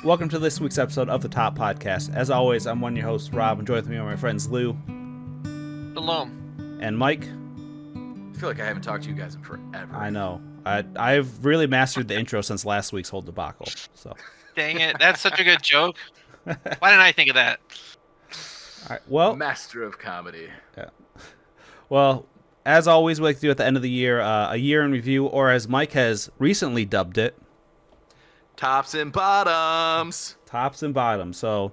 Welcome to this week's episode of the Top Podcast. As always, I'm one of your hosts, Rob, and joined with me are my friends Lou Shalom. and Mike. I feel like I haven't talked to you guys in forever. I know. I've really mastered the intro since last week's whole debacle. So, Dang it, that's such a good joke. Why didn't I think of that? all right. Well, Master of comedy. yeah. Well, as always, we like to do at the end of the year, a year in review, or as Mike has recently dubbed it, Tops and bottoms. tops and bottoms. So,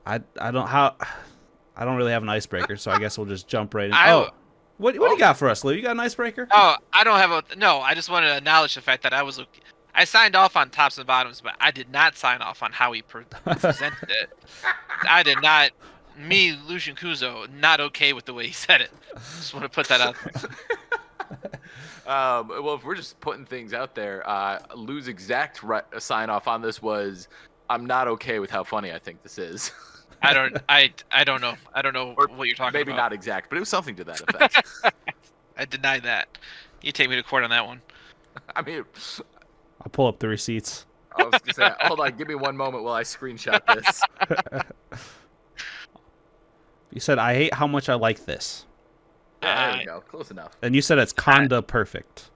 I don't really have an icebreaker, so I guess we'll just jump right in. What do you got for us, Lou? You got an icebreaker? Oh, I don't have a no. I just wanted to acknowledge the fact that I signed off on tops and bottoms, but I did not sign off on how he presented it. I did not. Me, Lucian Kuzo, not okay with the way he said it. Just want to put that out there. Well, if we're just putting things out there, Lou's exact sign off on this was, "I'm not okay with how funny I think this is." I don't know. I don't know Or what you're talking maybe about. not exact, but it was something to that effect. I deny that. You take me to court on that one. I mean, I'll pull up the receipts. I was gonna say, hold on, give me one moment while I screenshot this. You said, I hate how much I like this. Yeah, there we go. Close enough. And you said it's kinda perfect.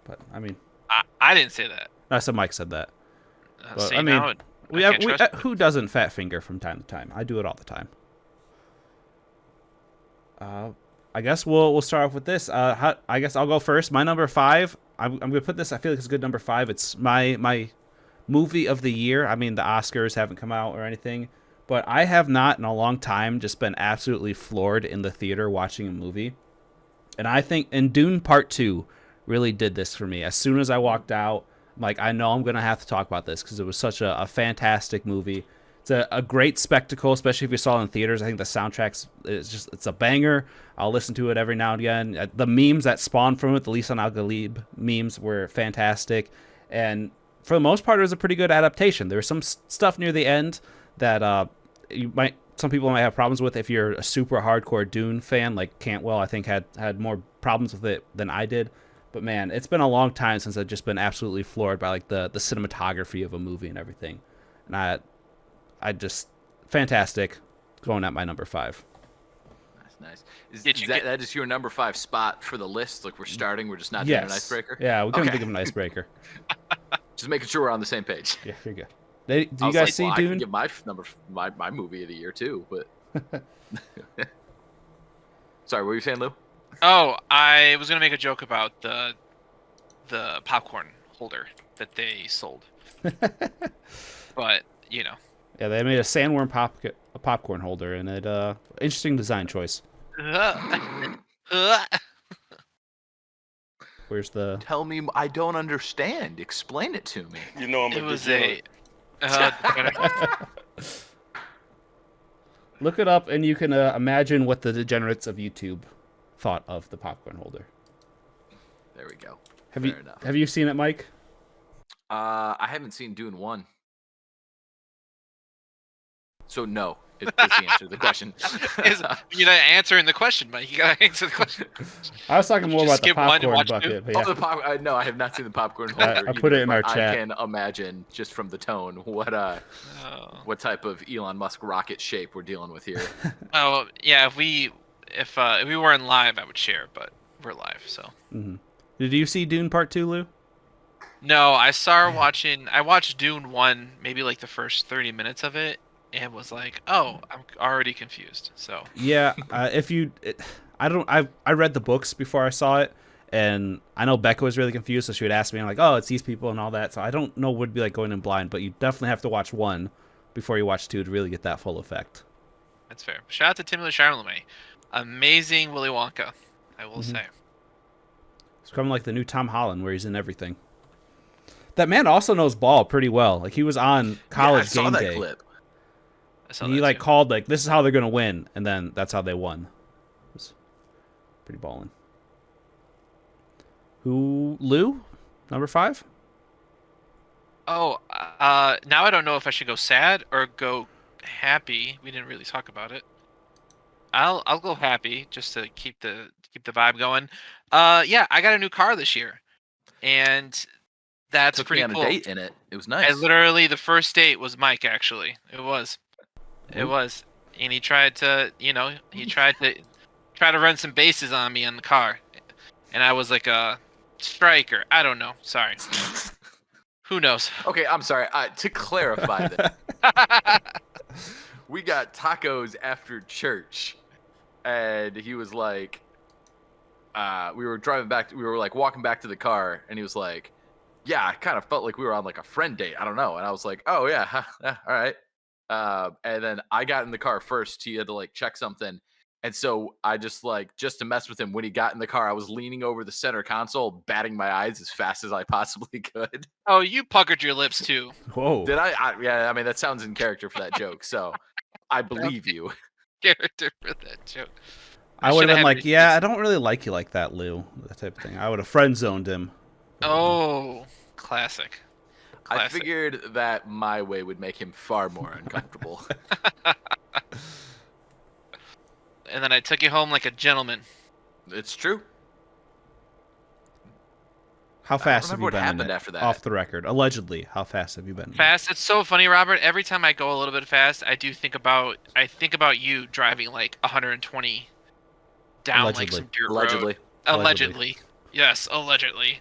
But, I mean... I didn't say that. I said Mike said that. But, See, I mean, now I can't trust you. who doesn't fat finger from time to time? I do it all the time. I guess we'll start off with this. I guess I'll go first. My number 5. I'm gonna put this. I feel like it's a good number 5. It's my movie of the year. I mean, the Oscars haven't come out or anything, but I have not in a long time just been absolutely floored in the theater watching a movie. And I think Dune Part 2 really did this for me. As soon as I walked out, I'm like, I know I'm going to have to talk about this because it was such a fantastic movie. It's a great spectacle, especially if you saw it in theaters. I think the soundtrack's it's a banger. I'll listen to it every now and again. The memes that spawned from it, the Lisan Al-Galib memes, were fantastic. And for the most part, it was a pretty good adaptation. There was some stuff near the end that some people might have problems with if you're a super hardcore Dune fan, like Cantwell, I think had more problems with it than I did. But man, it's been a long time since I've just been absolutely floored by like the cinematography of a movie and everything. And I just fantastic, going at my number 5. That's nice. That is your number 5 spot for the list? Like we're starting, we're just not doing an icebreaker? Yeah, we couldn't think of an icebreaker. Just making sure we're on the same page. Yeah, you're good. Do you guys see Dune? I can give my movie of the year too, but sorry, what were you saying, Lou? Oh, I was gonna make a joke about the popcorn holder that they sold, but you know. Yeah, they made a sandworm popcorn holder, and it interesting design choice. Where's the? Tell me, I don't understand. Explain it to me. You know I'm It was a. Look it up, and you can imagine what the degenerates of YouTube thought of the popcorn holder. There we go. Have you seen it, Mike? I haven't seen Dune 1. So no, is the answer to the question. You're not answering the question, Mike. You gotta answer the question. I was talking more about the skip one and popcorn watch bucket. two? But yeah. No, I have not seen the popcorn holder. I put it in our but chat. I can imagine just from the tone what type of Elon Musk rocket shape we're dealing with here. Oh yeah, if we weren't live, I would share, but we're live, so. Mm-hmm. Did you see Dune Part 2, Lou? No, I watched Dune 1, maybe like the first 30 minutes of it, and was like, oh, I'm already confused. So Yeah, I read the books before I saw it, and I know Becca was really confused, so she would ask me, I'm like, oh, it's these people and all that. So I don't know what it'd be like going in blind, but you definitely have to watch 1 before you watch 2 to really get that full effect. that's fair. Shout out to Timothée Chalamet, amazing Willy Wonka, I will say. It's kind of like the new Tom Holland, where he's in everything. That man also knows ball pretty well. Like, he was on College I Game saw Day. that clip. He like called like, this is how they're gonna win, and then that's how they won. It was pretty ballin'. Lou? Number 5? Oh, now I don't know if I should go sad or go happy. We didn't really talk about it. I'll go happy just to keep the vibe going. Yeah, I got a new car this year, and That's Took pretty me on cool. a date in it. It was I nice. literally, the first date was Mike, actually. It was. It Ooh. was. And he tried to, try to run some bases on me on the car. And I was like a striker. I don't know. Sorry. Who knows? Okay, I'm sorry. To clarify that, we got tacos after church, and he was like, we were driving back. We were like walking back to the car, and he was like, "Yeah, I kind of felt like we were on like a friend date. I don't know." And I was like, "Oh yeah, yeah, all right." And then I got in the car first. He had to like check something, and so I just to mess with him. When he got in the car, I was leaning over the center console, batting my eyes as fast as I possibly could. Oh, you puckered your lips too. Whoa. Did I? Yeah, I mean that sounds in character for that joke, so I believe you. Character for that joke. I would should have been have like, had yeah, I receipts. don't really like you like that, Lou. That type of thing. I would have friend zoned him. Oh, classic. I Classic. figured that my way would make him far more uncomfortable. And then I took you home like a gentleman. It's true. How fast have remember you what been in happened it? after that. Off the record. Allegedly, how fast have you been in it? Fast. It's so funny, Robert. Every time I go a little bit fast, I think about you driving like 120 down like Allegedly. some dirt Allegedly. road. Allegedly. Yes, allegedly.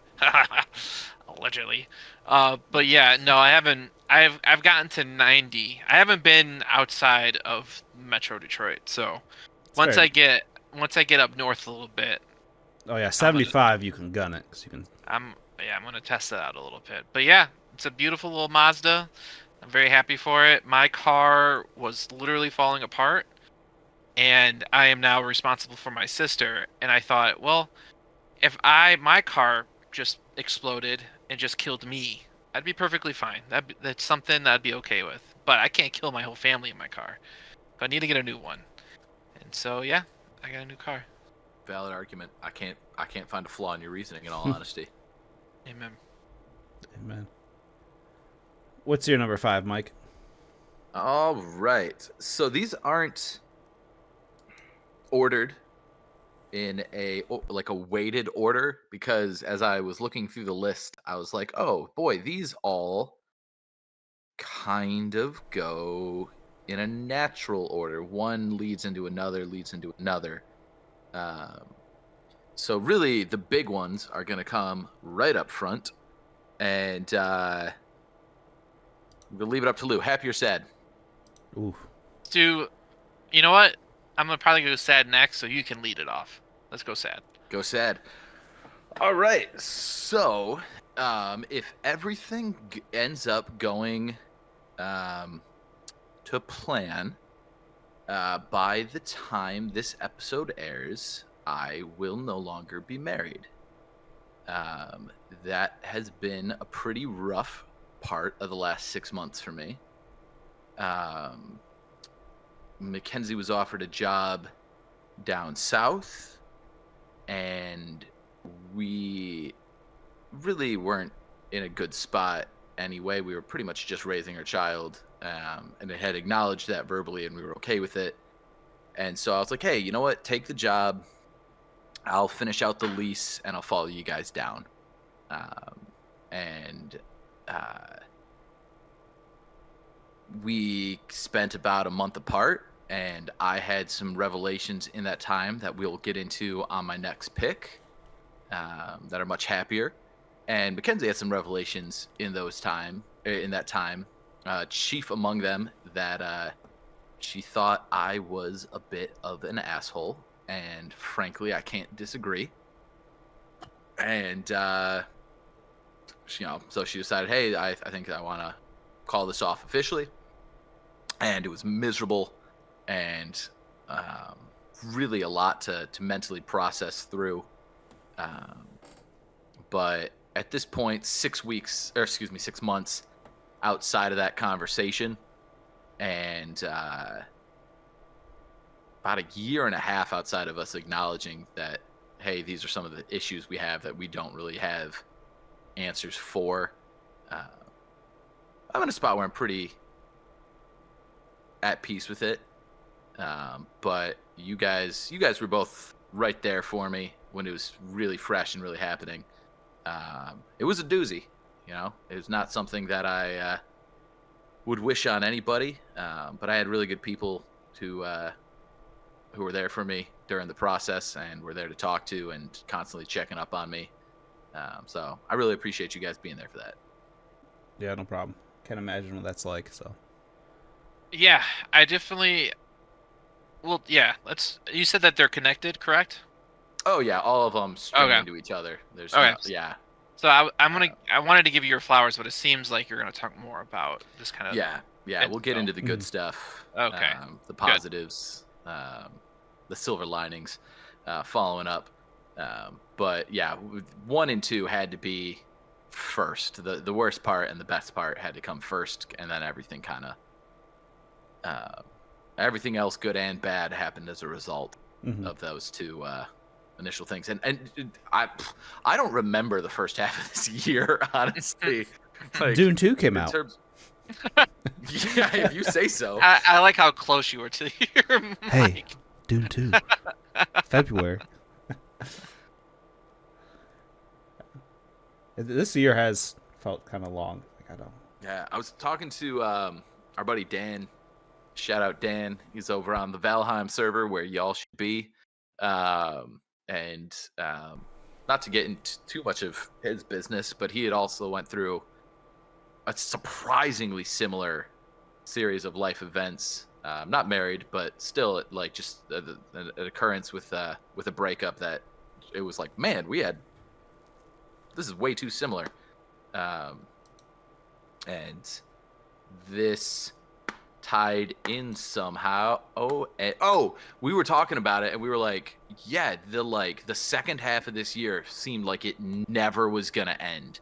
Allegedly. But yeah, no, I haven't. I've gotten to 90. I haven't been outside of Metro Detroit. So once fair. I get up north a little bit, Oh yeah, 75. You can gun it. 'Cause you can. I'm gonna test that out a little bit. But yeah, it's a beautiful little Mazda. I'm very happy for it. My car was literally falling apart, and I am now responsible for my sister. And I thought, well, if my car just exploded and just killed me, I'd be perfectly fine. That's something I'd be okay with. But I can't kill my whole family in my car. So I need to get a new one. And so yeah, I got a new car. Valid argument. I can't find a flaw in your reasoning in all honesty. Amen. Amen. What's your number 5, Mike? All right. So these aren't ordered in a weighted order, because as I was looking through the list, I was like, "Oh, boy, these all kind of go in a natural order. One leads into another, leads into another." So really the big ones are going to come right up front, and we'll leave it up to Lou. Happy or sad? Ooh. You know what? I'm gonna probably go sad next, so you can lead it off. Let's go sad. Go sad. All right. So, if everything ends up going to plan, by the time this episode airs, I will no longer be married. That has been a pretty rough part of the last 6 months for me. Mackenzie was offered a job down south, and we really weren't in a good spot anyway. We were pretty much just raising our child, and I had acknowledged that verbally, and we were okay with it. And so I was like, hey, you know what? Take the job. I'll finish out the lease, and I'll follow you guys down. We spent about a month apart, and I had some revelations in that time that we'll get into on my next pick, that are much happier. And Mackenzie had some revelations in that time. Chief among them that she thought I was a bit of an asshole, and frankly, I can't disagree. And so she decided, hey, I think I want to call this off officially. And it was miserable, and really a lot to mentally process through. But at this point, 6 months outside of that conversation, and about a year and a half outside of us acknowledging that, hey, these are some of the issues we have that we don't really have answers for. I'm in a spot where I'm pretty at peace with it. But you guys were both right there for me when it was really fresh and really happening. It was a doozy. You know, it was not something that I would wish on anybody, but I had really good people who were there for me during the process and were there to talk to and constantly checking up on me. So I really appreciate you guys being there for that. Yeah, no problem. Can't imagine what that's like. So Yeah, I definitely. Well, yeah. You said that they're connected, correct? Oh yeah, all of them string Okay. into each other. There's Okay. no, yeah, So I wanted to give you your flowers, but it seems like you're gonna talk more about this kind of. yeah. We'll get into the good Mhm. stuff. Okay. The positives, the silver linings, following up. But yeah, 1 and 2 had to be first. The worst part and the best part had to come first, and then everything kind of, everything else, good and bad, happened as a result of those two initial things. And I don't remember the first half of this year, honestly. Like, Dune 2 came in out. terms, yeah, if you say so. I like how close you were to your Hey, mic. Dune 2. February. This year has felt kind of long. Like, I don't. Yeah, I was talking to our buddy Dan. Shout out Dan. He's over on the Valheim server where y'all should be. And not to get into too much of his business, but he had also went through a surprisingly similar series of life events. Not married, but still, like, just an occurrence with a breakup that it was like, man, this is way too similar. And this tied in somehow. We were talking about it and we were like, yeah, the second half of this year seemed like it never was gonna end.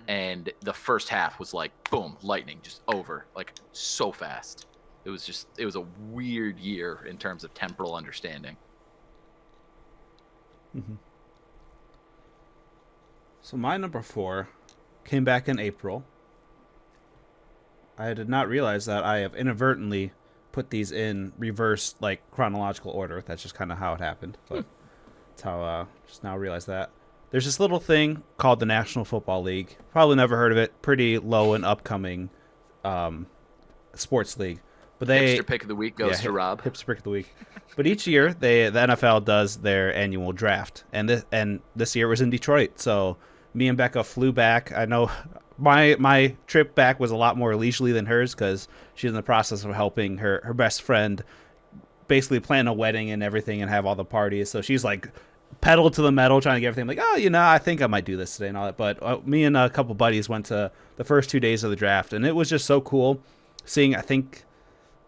And the first half was like, boom, lightning, just over, like, so fast. It was a weird year in terms of temporal understanding. Mm-hmm. So my number 4 came back in April. I did not realize that I have inadvertently put these in reverse, like, chronological order. That's just kind of how it happened. But that's how just now realized that. There's this little thing called the National Football League. Probably never heard of it. Pretty low and upcoming sports league. But Hipster pick of the week goes to Rob. Hipster pick of the week. But each year, the NFL does their annual draft, and this year it was in Detroit. So me and Becca flew back. I know my trip back was a lot more leisurely than hers because she's in the process of helping her best friend basically plan a wedding and everything and have all the parties. So she's like pedal to the metal trying to get everything. I'm like, oh, I think I might do this today and all that. But me and a couple buddies went to the first 2 days of the draft, and it was just so cool seeing, I think,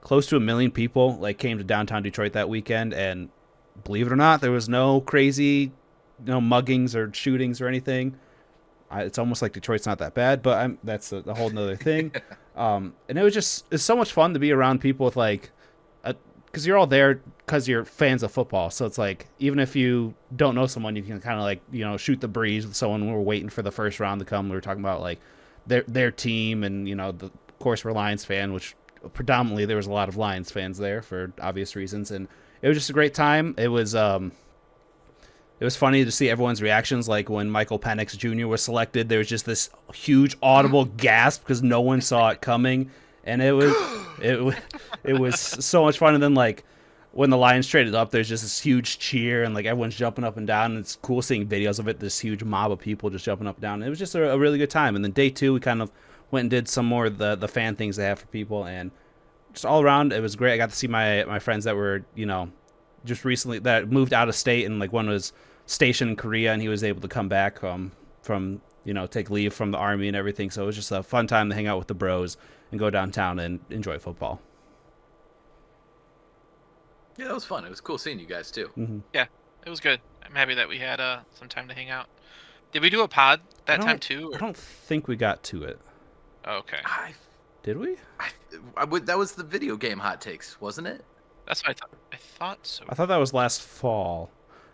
close to 1 million people like came to downtown Detroit that weekend, and believe it or not, there was no crazy, muggings or shootings or anything. It's almost like Detroit's not that bad, but that's a whole nother thing. And it's so much fun to be around people with, like, because you're all there because you're fans of football. So it's like, even if you don't know someone, you can kind of, like, shoot the breeze with someone. We're waiting for the first round to come. We were talking about, like, their team, and of course we're Lions fan, which predominantly there was a lot of Lions fans there for obvious reasons, and it was just a great time. It was funny to see everyone's reactions. Like when Michael Penix Jr. was selected, there was just this huge audible gasp because no one saw it coming, and it was so much fun. And then, like, when the Lions traded up, there's just this huge cheer, and, like, everyone's jumping up and down, and it's cool seeing videos of it, this huge mob of people just jumping up and down. It was just a really good time. And then day 2, we kind of went and did some more of the fan things they have for people, and just all around it was great. I got to see my friends that were just recently that moved out of state, and, like, one was stationed in Korea, and he was able to come back from take leave from the army and everything. So it was just a fun time to hang out with the bros and go downtown and enjoy football. Yeah, that was fun. It was cool seeing you guys too. Mm-hmm. Yeah, it was good. I'm happy that we had some time to hang out. Did we do a pod that time too? I don't think we got to it. Okay. Did we? That was the video game hot takes, wasn't it? That's what I thought. I thought so. I thought that was last fall.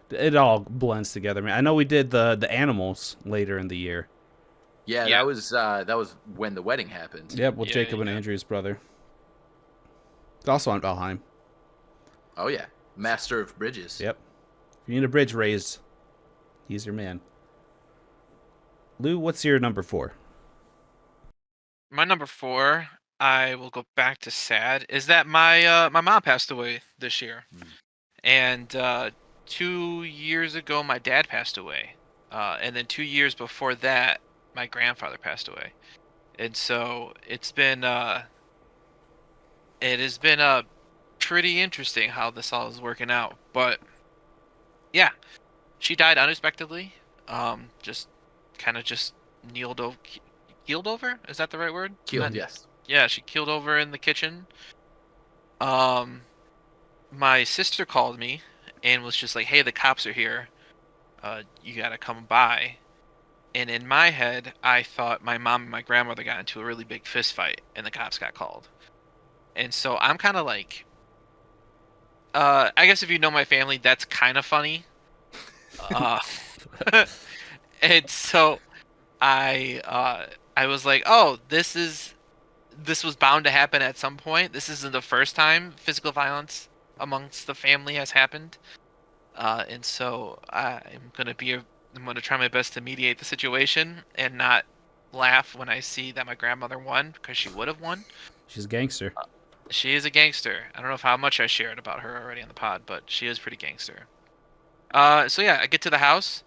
It all blends together, man. I know we did the animals later in the year. Yeah, Yeah. that was when the wedding happened. Yep, with Yeah, Jacob and yeah. Andrew's brother. It's also on Valheim. Oh yeah, master of bridges. Yep. If you need a bridge raised, he's your man. Lou, what's your number 4? My number 4, I will go back to sad, is that my mom passed away this year. Mm. And 2 years ago, my dad passed away. And then 2 years before that, my grandfather passed away. And so it has been pretty interesting how this all is working out. But yeah, she died unexpectedly. Just kind of just keeled over. Is that the right word? Keeled, yes. Yeah, she keeled over in the kitchen. Um, my sister called me and was just like, "Hey, the cops are here. You gotta come by." And in my head, I thought my mom and my grandmother got into a really big fist fight, and the cops got called. And so I'm kind of like, I guess if you know my family, that's kind of funny. Uh, and so I was like, oh, this was bound to happen at some point. This isn't the first time physical violence amongst the family has happened. And so I'm gonna try my best to mediate the situation and not laugh when I see that my grandmother won, because she would have won. She's a gangster. She is a gangster. I don't know how much I shared about her already on the pod, but she is pretty gangster. So yeah, I get to the house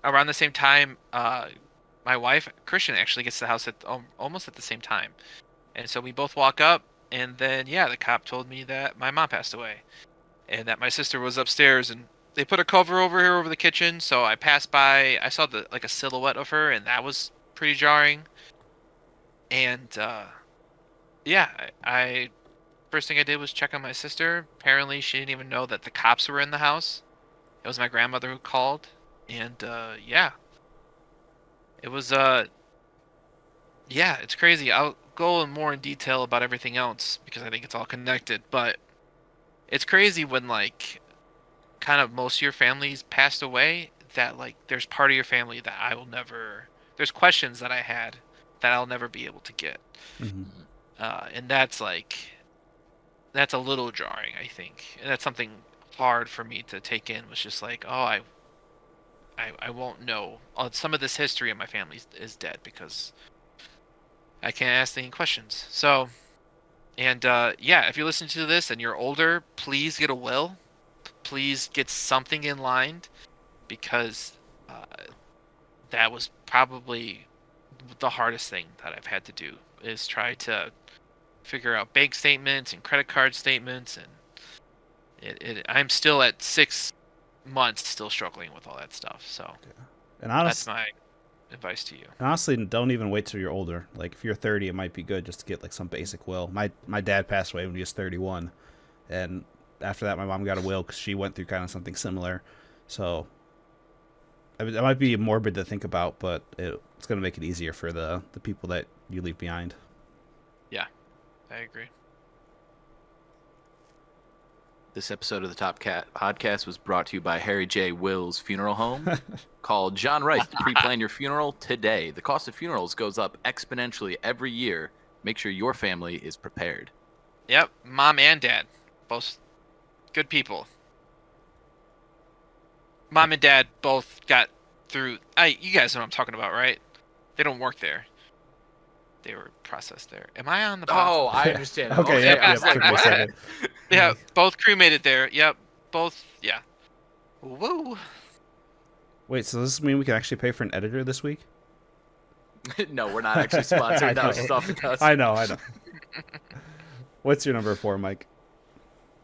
around the same time. My wife Christian actually gets to the house at almost at the same time, and so we both walk up, and then yeah, the cop told me that my mom passed away, and that my sister was upstairs, and they put a cover over her over the kitchen. So I passed by, I saw a silhouette of her, and that was pretty jarring. And yeah, I first thing I did was check on my sister. Apparently, she didn't even know that the cops were in the house. It was my grandmother who called, and yeah, it was yeah, it's crazy. I'll go in more in detail about everything else because I think it's all connected. But it's crazy when kind of most of your family's passed away, that there's part of your family that I will never, there's questions that I had that I'll never be able to get. Hmm. And that's a little jarring, I think, and that's something hard for me to take in, was just like, oh, I won't know, some of this history in my family is dead because I can't ask any questions. So, and yeah, if you're listening to this and you're older, please get a will, please get something in line, because uh, that was probably the hardest thing that I've had to do, is try to figure out bank statements and credit card statements, and I'm still at 6 months still struggling with all that stuff. So And that's my advice to you. honestly, don't even wait till you're older. Like if you're 30, it might be good just to get like some basic will. My dad passed away when he was 31, and after that, my mom got a will because she went through kind of something similar. So I mean, that might be morbid to think about, but it's going to make it easier for the people that you leave behind. Yeah, I agree. This episode of the Top Cat podcast was brought to you by Harry J. Will's Funeral Home. Call John Rice to pre-plan your funeral today. The cost of funerals goes up exponentially every year. Make sure your family is prepared. Yep, mom and dad, both good people. Mom and dad both got through. You guys know what I'm talking about, right? They don't work there. They were processed there. Am I on the pod? Oh, I understand. Okay, yep, I was like, took me a what? second. Yeah, both cremated there. Yep, both. Yeah. Whoa. Wait, so does this mean we can actually pay for an editor this week? No, we're not actually sponsored. I That was know. just off the cuff. I know. What's your number 4, Mike?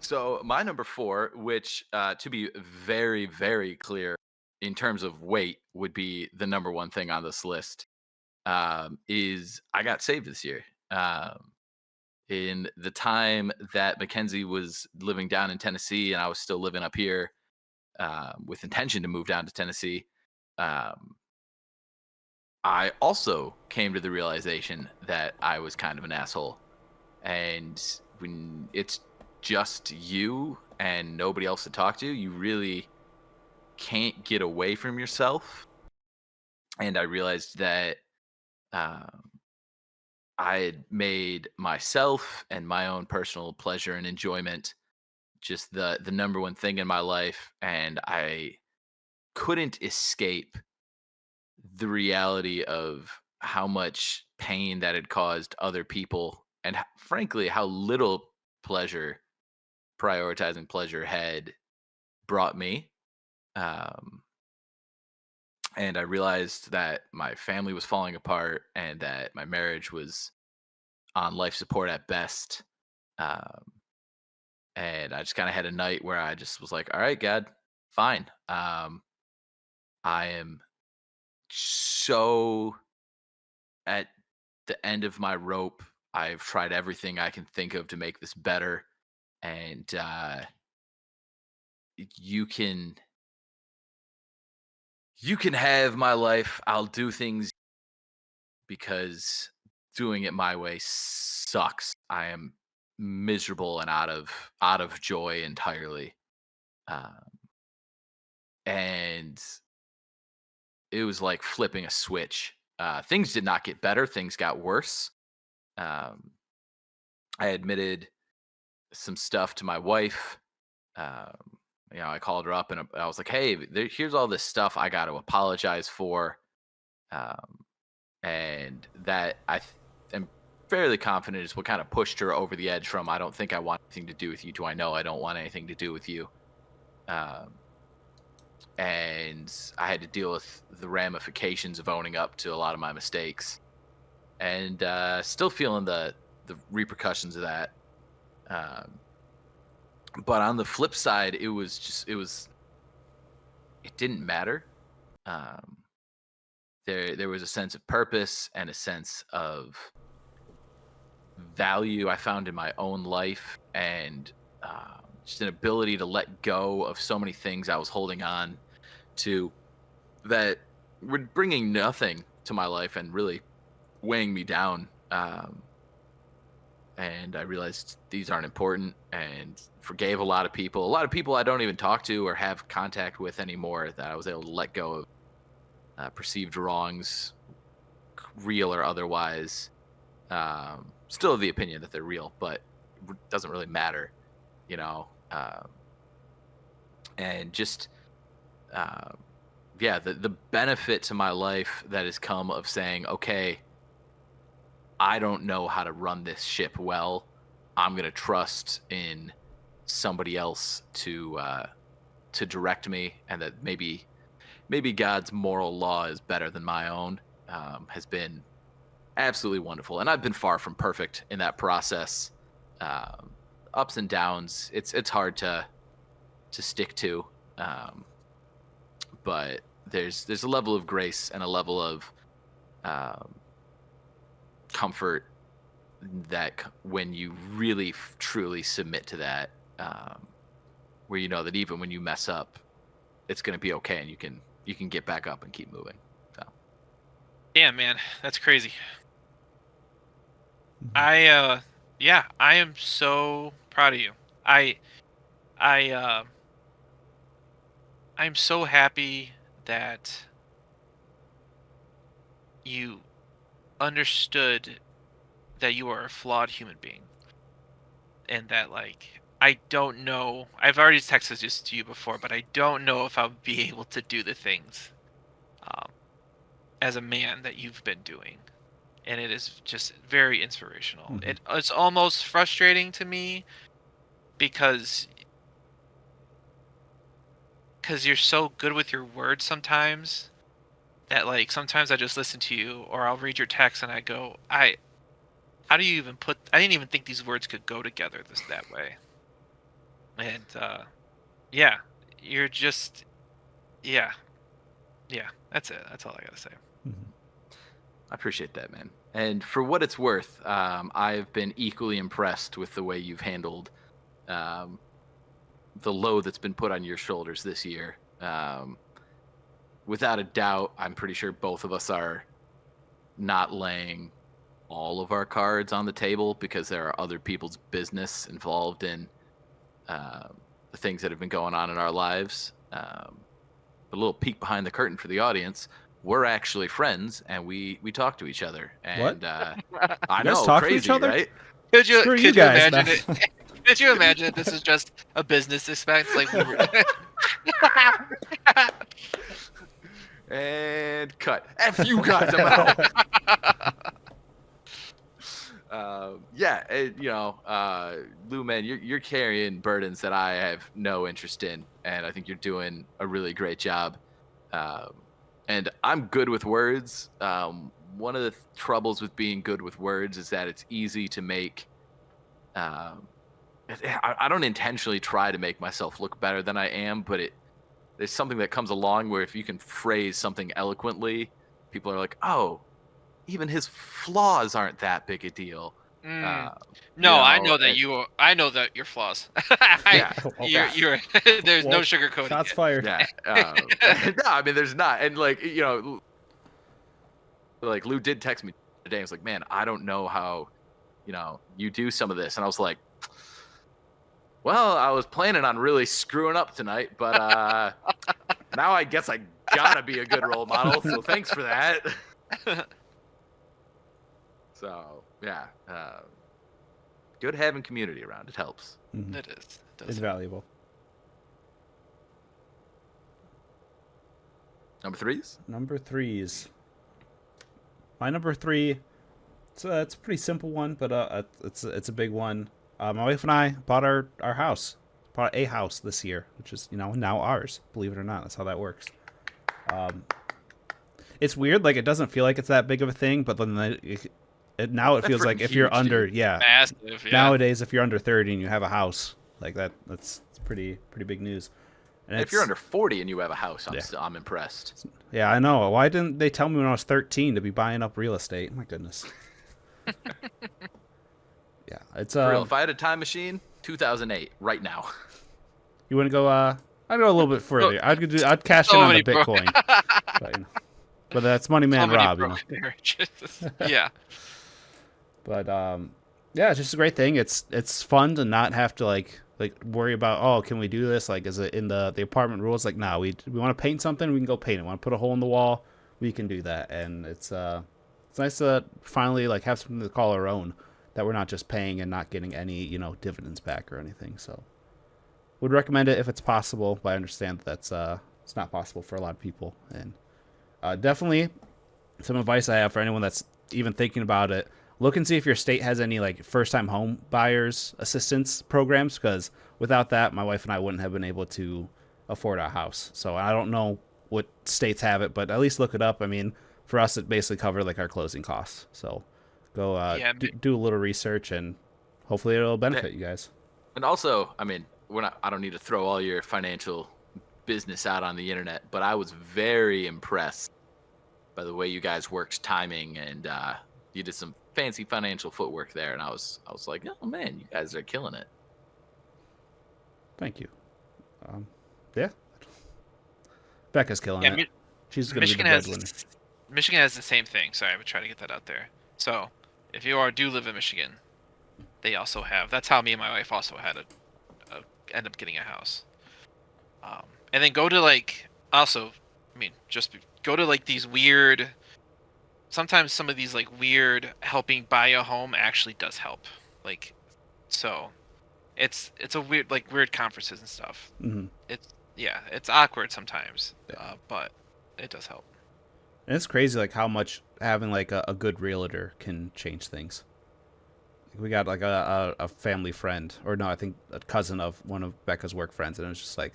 So my number 4, which to be very, very clear in terms of weight, would be the number one thing on this list, is I got saved this year. In the time that Mackenzie was living down in Tennessee and I was still living up here, with intention to move down to Tennessee, I also came to the realization that I was kind of an asshole. And when it's just you and nobody else to talk to, you really can't get away from yourself. And I realized that I had made myself and my own personal pleasure and enjoyment just the number one thing in my life, and I couldn't escape the reality of how much pain that had caused other people, and frankly, how little pleasure prioritizing pleasure had brought me. Um, and I realized that my family was falling apart and that my marriage was on life support at best. Um, and I just kind of had a night where I just was like, "All right, God, fine. I am so at the end of my rope. I've tried everything I can think of to make this better, and you can you can have my life. I'll do things because doing it my way sucks. I am miserable and out of joy entirely." Um, and it was like flipping a switch. Things did not get better; things got worse. Um, I admitted some stuff to my wife. I called her up and I was like, "Hey, here's all this stuff I got to apologize for." Um, and that am fairly confident is what kind of pushed her over the edge from, "I don't think I want anything to do with you," to, "I know I don't want anything to do with you." Um, and I had to deal with the ramifications of owning up to a lot of my mistakes, and still feeling the repercussions of that. Um, but on the flip side, it didn't matter. Um, there was a sense of purpose and a sense of value I found in my own life, and just an ability to let go of so many things I was holding on to that were bringing nothing to my life and really weighing me down. And I realized these aren't important, and forgave a lot of people. A lot of people I don't even talk to or have contact with anymore, that I was able to let go of perceived wrongs, real or otherwise. Still of the opinion that they're real, but it doesn't really matter, you know. And just the benefit to my life that has come of saying, okay, I don't know how to run this ship well. I'm gonna trust in somebody else to direct me, and that maybe God's moral law is better than my own. Has been absolutely wonderful, and I've been far from perfect in that process. Um, Ups and downs. It's hard to stick to, um, but there's a level of grace and a level of um, comfort that when you really truly submit to that, where you know that even when you mess up, it's going to be okay, and you can get back up and keep moving. So Damn, man, that's crazy. Mhm. I am so proud of you. I I'm so happy that you understood that you are a flawed human being, and that, like, I don't know. I've already texted this to you before, but I don't know if I'll be able to do the things um, as a man that you've been doing, and it is just very inspirational. Mhm. It's almost frustrating to me because you're so good with your words sometimes, that, like, sometimes I just listen to you or I'll read your text and I go, how do you even I didn't even think these words could go together that way. And yeah, you're just, yeah, yeah, that's it. That's all I gotta say. Mhm. I appreciate that, man. And for what it's worth, I've been equally impressed with the way you've handled um, the load that's been put on your shoulders this year. Without a doubt, I'm pretty sure both of us are not laying all of our cards on the table, because there are other people's business involved in the things that have been going on in our lives. A little peek behind the curtain for the audience: we're actually friends, and we talk to each other. What? And I You guys know, talk to each crazy, other? right? Screw you Could you guys. No. imagine it? Could you imagine if this is just a business expense? Like we were. And cut. F you guys, I'm out. Lou, man, you're carrying burdens that I have no interest in, and I think you're doing a really great job. And I'm good with words. One of the troubles with being good with words is that it's easy to make. I don't intentionally try to make myself look better than I am, but there's something that comes along where if you can phrase something eloquently, people are like, oh, even his flaws aren't that big a deal. No, I know that I know that your flaws. Yeah. You're. There's no sugarcoating. Shots fired. Yeah. No, I mean, there's not. And like, like Lou did text me today. I was like, man, I don't know how, you do some of this. And I was like, well, I was planning on really screwing up tonight, but now I guess I gotta be a good role model. So thanks for that. So yeah, good having community around. It helps. Mhm. It is. It's valuable. Number threes. My number three. It's a pretty simple one, but it's a big one. My wife and I bought our house. Bought a house this year, which is now ours. Believe it or not, that's how that works. It's weird. Like, it doesn't feel like it's that big of a thing, but then now it feels like if you're under massive. Yeah. Nowadays, if you're under 30 and you have a house like that, that's pretty big news. And if you're under 40 and you have a house, I'm impressed. Yeah, I know. Why didn't they tell me when I was 13 to be buying up real estate? My goodness. Yeah, it's For real, if I had a time machine, 2008, right now. You want to go? I'd go a little bit further. I'd cash in on the Bitcoin. But that's Money Man Rob. Yeah. But yeah, it's just a great thing. It's fun to not have to like worry about, oh, can we do this? Like, is it in the apartment rules? Like, no, we want to paint something, we can go paint it. Want to put a hole in the wall, we can do that. And it's nice to finally like have something to call our own, that we're not just paying and not getting any dividends back or anything. So would recommend it if it's possible, but I understand that's it's not possible for a lot of people. And definitely some advice I have for anyone that's even thinking about it: look and see if your state has any like first-time home buyers assistance programs, because without that, my wife and I wouldn't have been able to afford our house. So I don't know what states have it, but at least look it up. I mean, for us, it basically covered like our closing costs. So go do a little research, and hopefully it'll benefit you guys. And also, I mean, I don't need to throw all your financial business out on the internet, but I was very impressed by the way you guys worked timing, and you did some fancy financial footwork there, and I was like, oh man, you guys are killing it. Thank you. Yeah, Becca's killing it. She's gonna be the breadwinner. Michigan has the same thing. Sorry, I would try to get that out there. So if you do live in Michigan, they also have. That's how me and my wife also had end up getting a house. And then go to go to like these weird. Sometimes some of these like weird helping buy a home actually does help. Like, so it's a weird conferences and stuff. Mm-hmm. It's awkward sometimes, but it does help. And it's crazy like how much having like a good realtor can change things. We got like a family friend, or no, I think a cousin of one of Becca's work friends, and it was just like,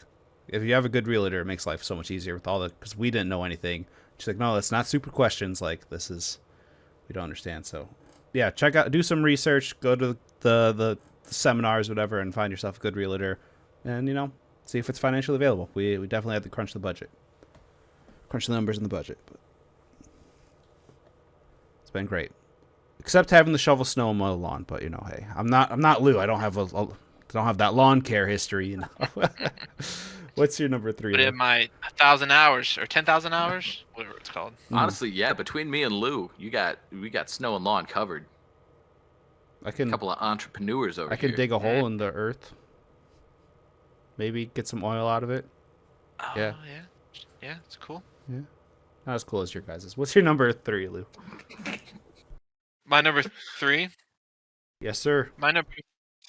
if you have a good realtor, it makes life so much easier with because we didn't know anything. She's like, no, it's not stupid questions. Like, we don't understand. So yeah, do some research, go to the seminars, whatever, and find yourself a good realtor, and see if it's financially available. We definitely have to crunch the numbers in the budget, but it's been great. Except having to shovel snow and mow the lawn, but hey, I'm not Lou. I don't have that lawn care history. What's your number three? But in my 1,000 hours or 10,000 hours, whatever it's called. Honestly, yeah. Between me and Lou, we got snow and lawn covered. A couple of entrepreneurs over here. I can dig a hole in the earth. Maybe get some oil out of it. Oh, yeah, it's cool. Yeah, not as cool as your guys's. What's your number three, Lou? My number three? Yes, sir. My number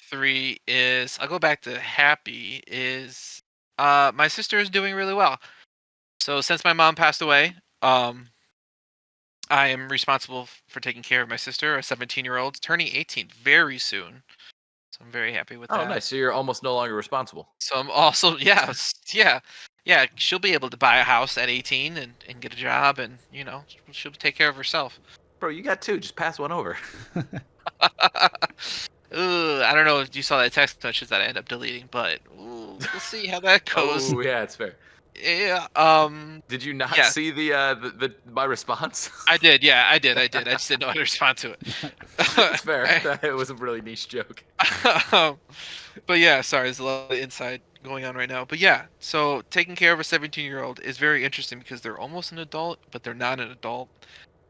three is, I'll go back to happy, is my sister is doing really well. So since my mom passed away, I am responsible for taking care of my sister, a 17-year-old, turning 18 very soon. So I'm very happy with Oh, that. nice. So you're almost no longer responsible. So I'm also yeah. She'll be able to buy a house at 18 and get a job, and she'll take care of herself. Bro, you got two. Just pass one over. Ugh, I don't know if you saw that text message that I ended up deleting, but we'll see how that goes. Oh, yeah, it's fair. Yeah. Did you not Yes, see my response? I did. Yeah, I did. I just didn't know how to respond to it. It's fair. It was a really niche joke. But yeah, sorry, there's a lot of inside going on right now. But yeah, so taking care of a 17-year-old is very interesting because they're almost an adult, but they're not an adult.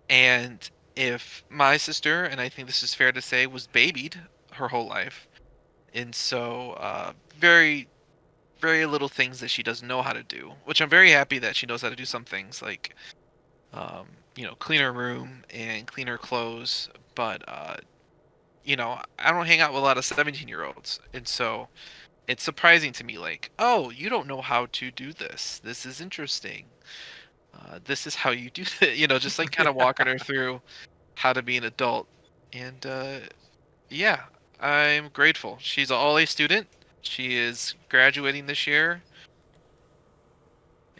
And if my sister, and I think this is fair to say, was babied her whole life, and so very, very little things that she doesn't know how to do, which I'm very happy that she knows how to do some things like, clean her room and clean her clothes. But I don't hang out with a lot of 17-year-olds, and so it's surprising to me, like, oh, you don't know how to do this. This is interesting. This is how you do it. Just like kind of walking her through how to be an adult. And yeah, I'm grateful. She's an all A student. She is graduating this year.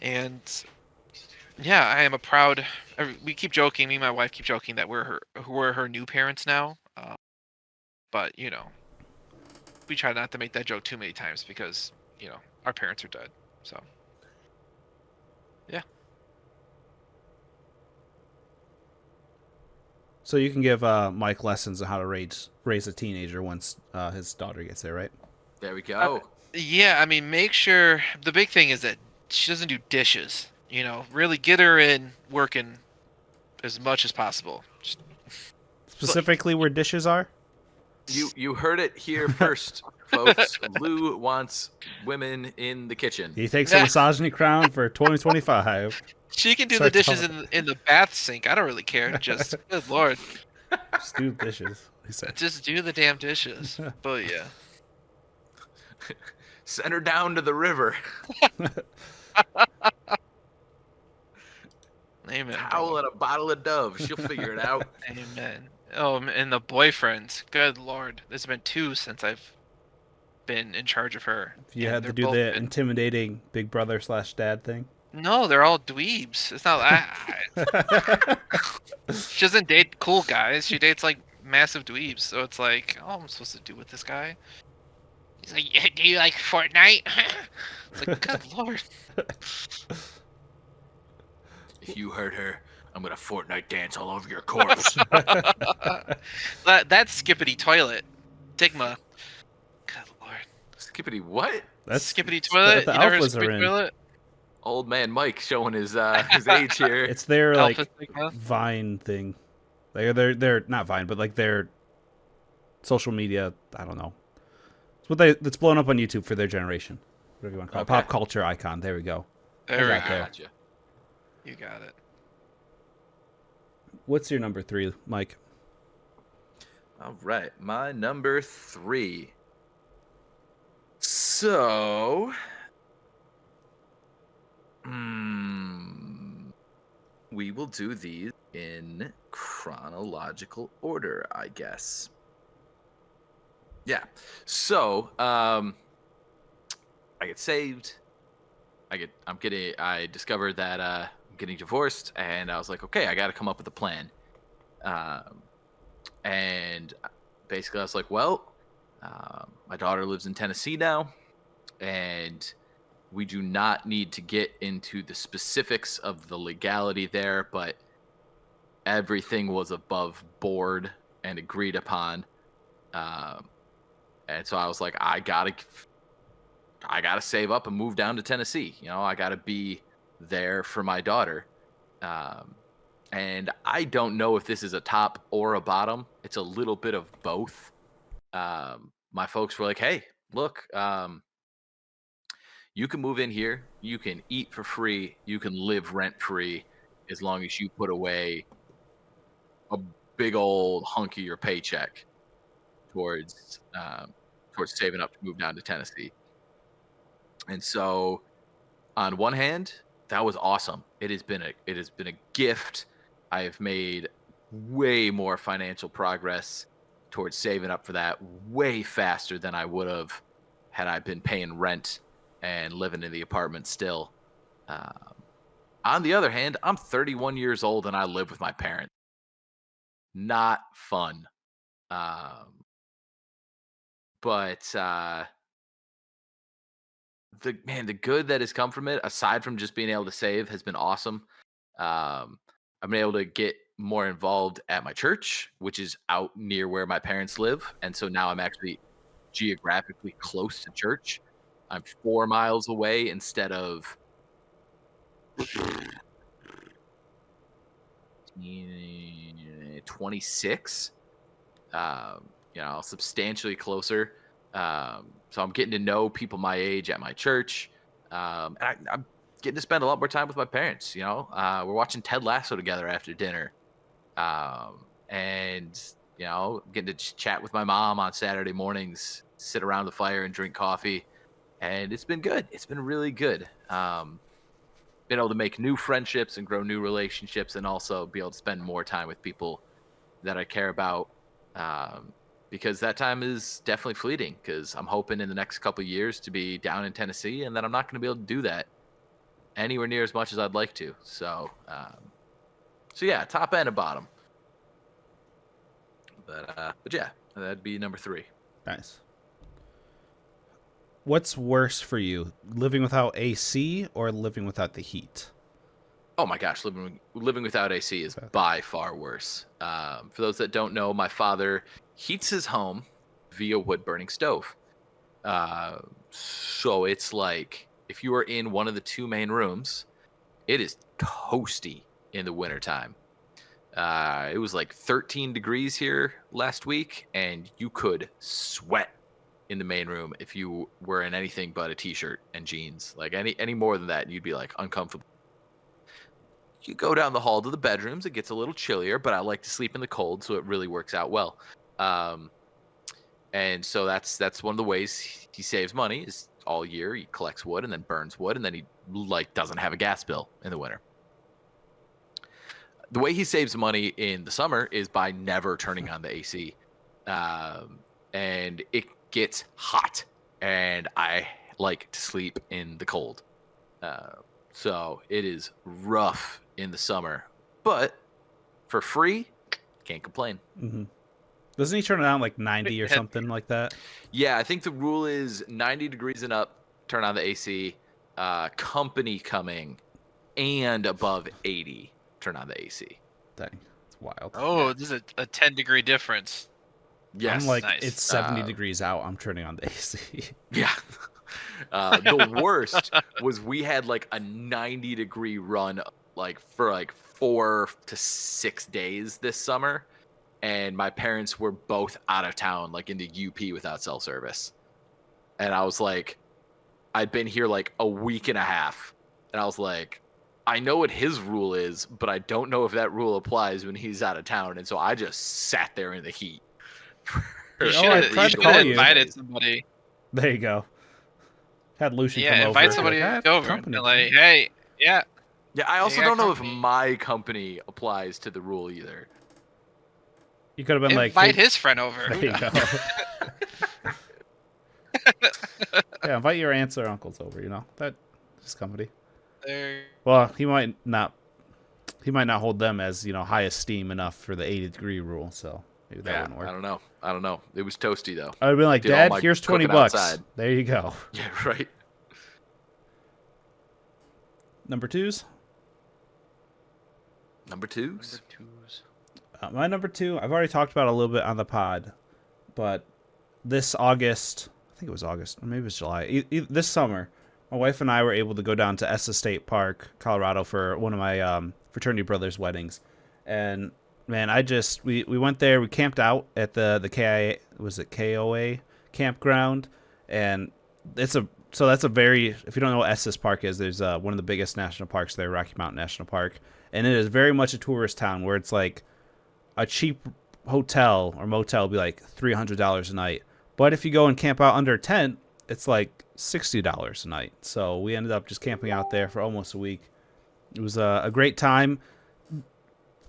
And yeah, I am a proud. We keep joking. Me and my wife keep joking that we're her new parents now. But we try not to make that joke too many times because our parents are dead. So yeah. So you can give Mike lessons on how to raise a teenager once his daughter gets there, right? There we go. Yeah, I mean, make sure the big thing is that she doesn't do dishes. Really get her in working as much as possible. Specifically where dishes are? You heard it here first, folks. Lou wants women in the kitchen. He takes a misogyny crown for 2025. She can do Start the dishes telling- in the bath sink. I don't really care. Just good lord, Just do dishes. He said. just do the damn dishes. But yeah. Send her down to the river. Amen. Towel Bro. and a bottle of Dove. She'll figure it out. Amen. Oh, and the boyfriends. Good lord, there's been 2 since I've been in charge of her. If you and had to they're do both the been- intimidating big brother / dad thing. No, they're all dweebs. It's not. She doesn't date cool guys. She dates like massive dweebs. So it's like, oh, I'm supposed to do with this guy. He's like, yeah, do you like Fortnite? It's like, good lord. If you hurt her, I'm gonna Fortnite dance all over your corpse. That's Skippity Toilet. Stigma. Good lord. Skippity, what? That's Skippity Toilet. the You never heard of alphas are Skippity in. Toilet? Old man Mike showing his age here. It's their like Alpha Sigma. Vine thing. They're not Vine, but like their social media. I don't know. It's blown up on YouTube for their generation. Whatever you want to call it. Okay. Pop culture icon. There we go. There we got go. there. Gotcha. You got it. What's your number 3, Mike? All right, my number 3. So, we will do these in chronological order, I guess. Yeah. So, I get saved. I discovered that I'm getting divorced, and I was like, okay, I got to come up with a plan. And basically, I was like, well, my daughter lives in Tennessee now, and we do not need to get into the specifics of the legality there, but everything was above board and agreed upon. And so I was like, I gotta save up and move down to Tennessee. I gotta be there for my daughter. And I don't know if this is a top or a bottom. It's a little bit of both. My folks were like, hey, look, you can move in here. You can eat for free. You can live rent free as long as you put away a big old hunk of your paycheck towards saving up to move down to Tennessee. And so on one hand, that was awesome. It has been a gift. I have made way more financial progress towards saving up for that way faster than I would have had I been paying rent and living in the apartment still. Um, on the other hand, I'm 31 years old and I live with my parents. Not fun. Um, but the good that has come from it, aside from just being able to save, has been awesome. I've been able to get more involved at my church, which is out near where my parents live, and so now I'm actually geographically close to church. I'm 4 miles away instead of 26. Substantially closer. So I'm getting to know people my age at my church. I'm getting to spend a lot more time with my parents. We're watching Ted Lasso together after dinner. And getting to chat with my mom on Saturday mornings, sit around the fire and drink coffee. And it's been good. It's been really good. Been able to make new friendships and grow new relationships, and also be able to spend more time with people that I care about. Because that time is definitely fleeting, because I'm hoping in the next couple of years to be down in Tennessee, and then I'm not going to be able to do that anywhere near as much as I'd like to. So yeah, top and a bottom. But yeah, that'd be number 3. Nice. What's worse for you, living without AC or living without the heat? Oh my gosh, living without AC is by far worse. For those that don't know, my father heats his home via wood-burning stove. So it's like if you are in one of the 2 main rooms, it is toasty in the wintertime. It was like 13 degrees here last week, and you could sweat in the main room if you were in anything but a t-shirt and jeans. Like any more than that, you'd be like uncomfortable. You go down the hall to the bedrooms, it gets a little chillier, but I like to sleep in the cold, so it really works out well. And so that's one of the ways he saves money is all year he collects wood and then burns wood, and then he doesn't have a gas bill in the winter. The way he saves money in the summer is by never turning on the AC. And it gets hot, and I like to sleep in the cold. So it is rough in the summer, but for free, can't complain. Mm-hmm. Doesn't he turn it on like 90 or something like that? Yeah, I think the rule is 90 degrees and up, turn on the AC. Company coming and above 80, turn on the AC. Dang, it's wild. Oh, this is a 10-degree difference. Yes. I'm like, nice. It's 70 degrees out. I'm turning on the AC. Yeah. The worst was we had like a 90-degree run for 4 to 6 days this summer, and my parents were both out of town, like in the UP without cell service. And I was like, I'd been here like a week and a half, and I was like, I know what his rule is, but I don't know if that rule applies when he's out of town. And so I just sat there in the heat. You should I have tried to call you. invited somebody. There you go. Had Lucian come over. Invite somebody over. And like, hey, yeah. Yeah, I also don't know if company. my company applies to the rule either. You could have been Invite like, his friend over. There you go. Yeah, invite your aunts or uncles over. That his company. Well, he might not hold them as high esteem enough for the 80-degree rule. So maybe that wouldn't work. I don't know. It was toasty though. I would be like, Dad, here's $20. Outside. There you go. Yeah, right. Number 2s. Number twos. My number 2, I've already talked about a little bit on the pod, but this August, I think it was August, or maybe it was July, this summer, my wife and I were able to go down to Estes State Park, Colorado for one of my fraternity brothers' weddings. And man, we went there, we camped out at the KOA campground, and that's a very, if you don't know what Estes Park is, there's one of the biggest national parks there, Rocky Mountain National Park, and it is very much a tourist town where it's like a cheap hotel or motel will be like $300 a night. But if you go and camp out under a tent, it's like $60 a night. So we ended up just camping out there for almost a week. It was a great time.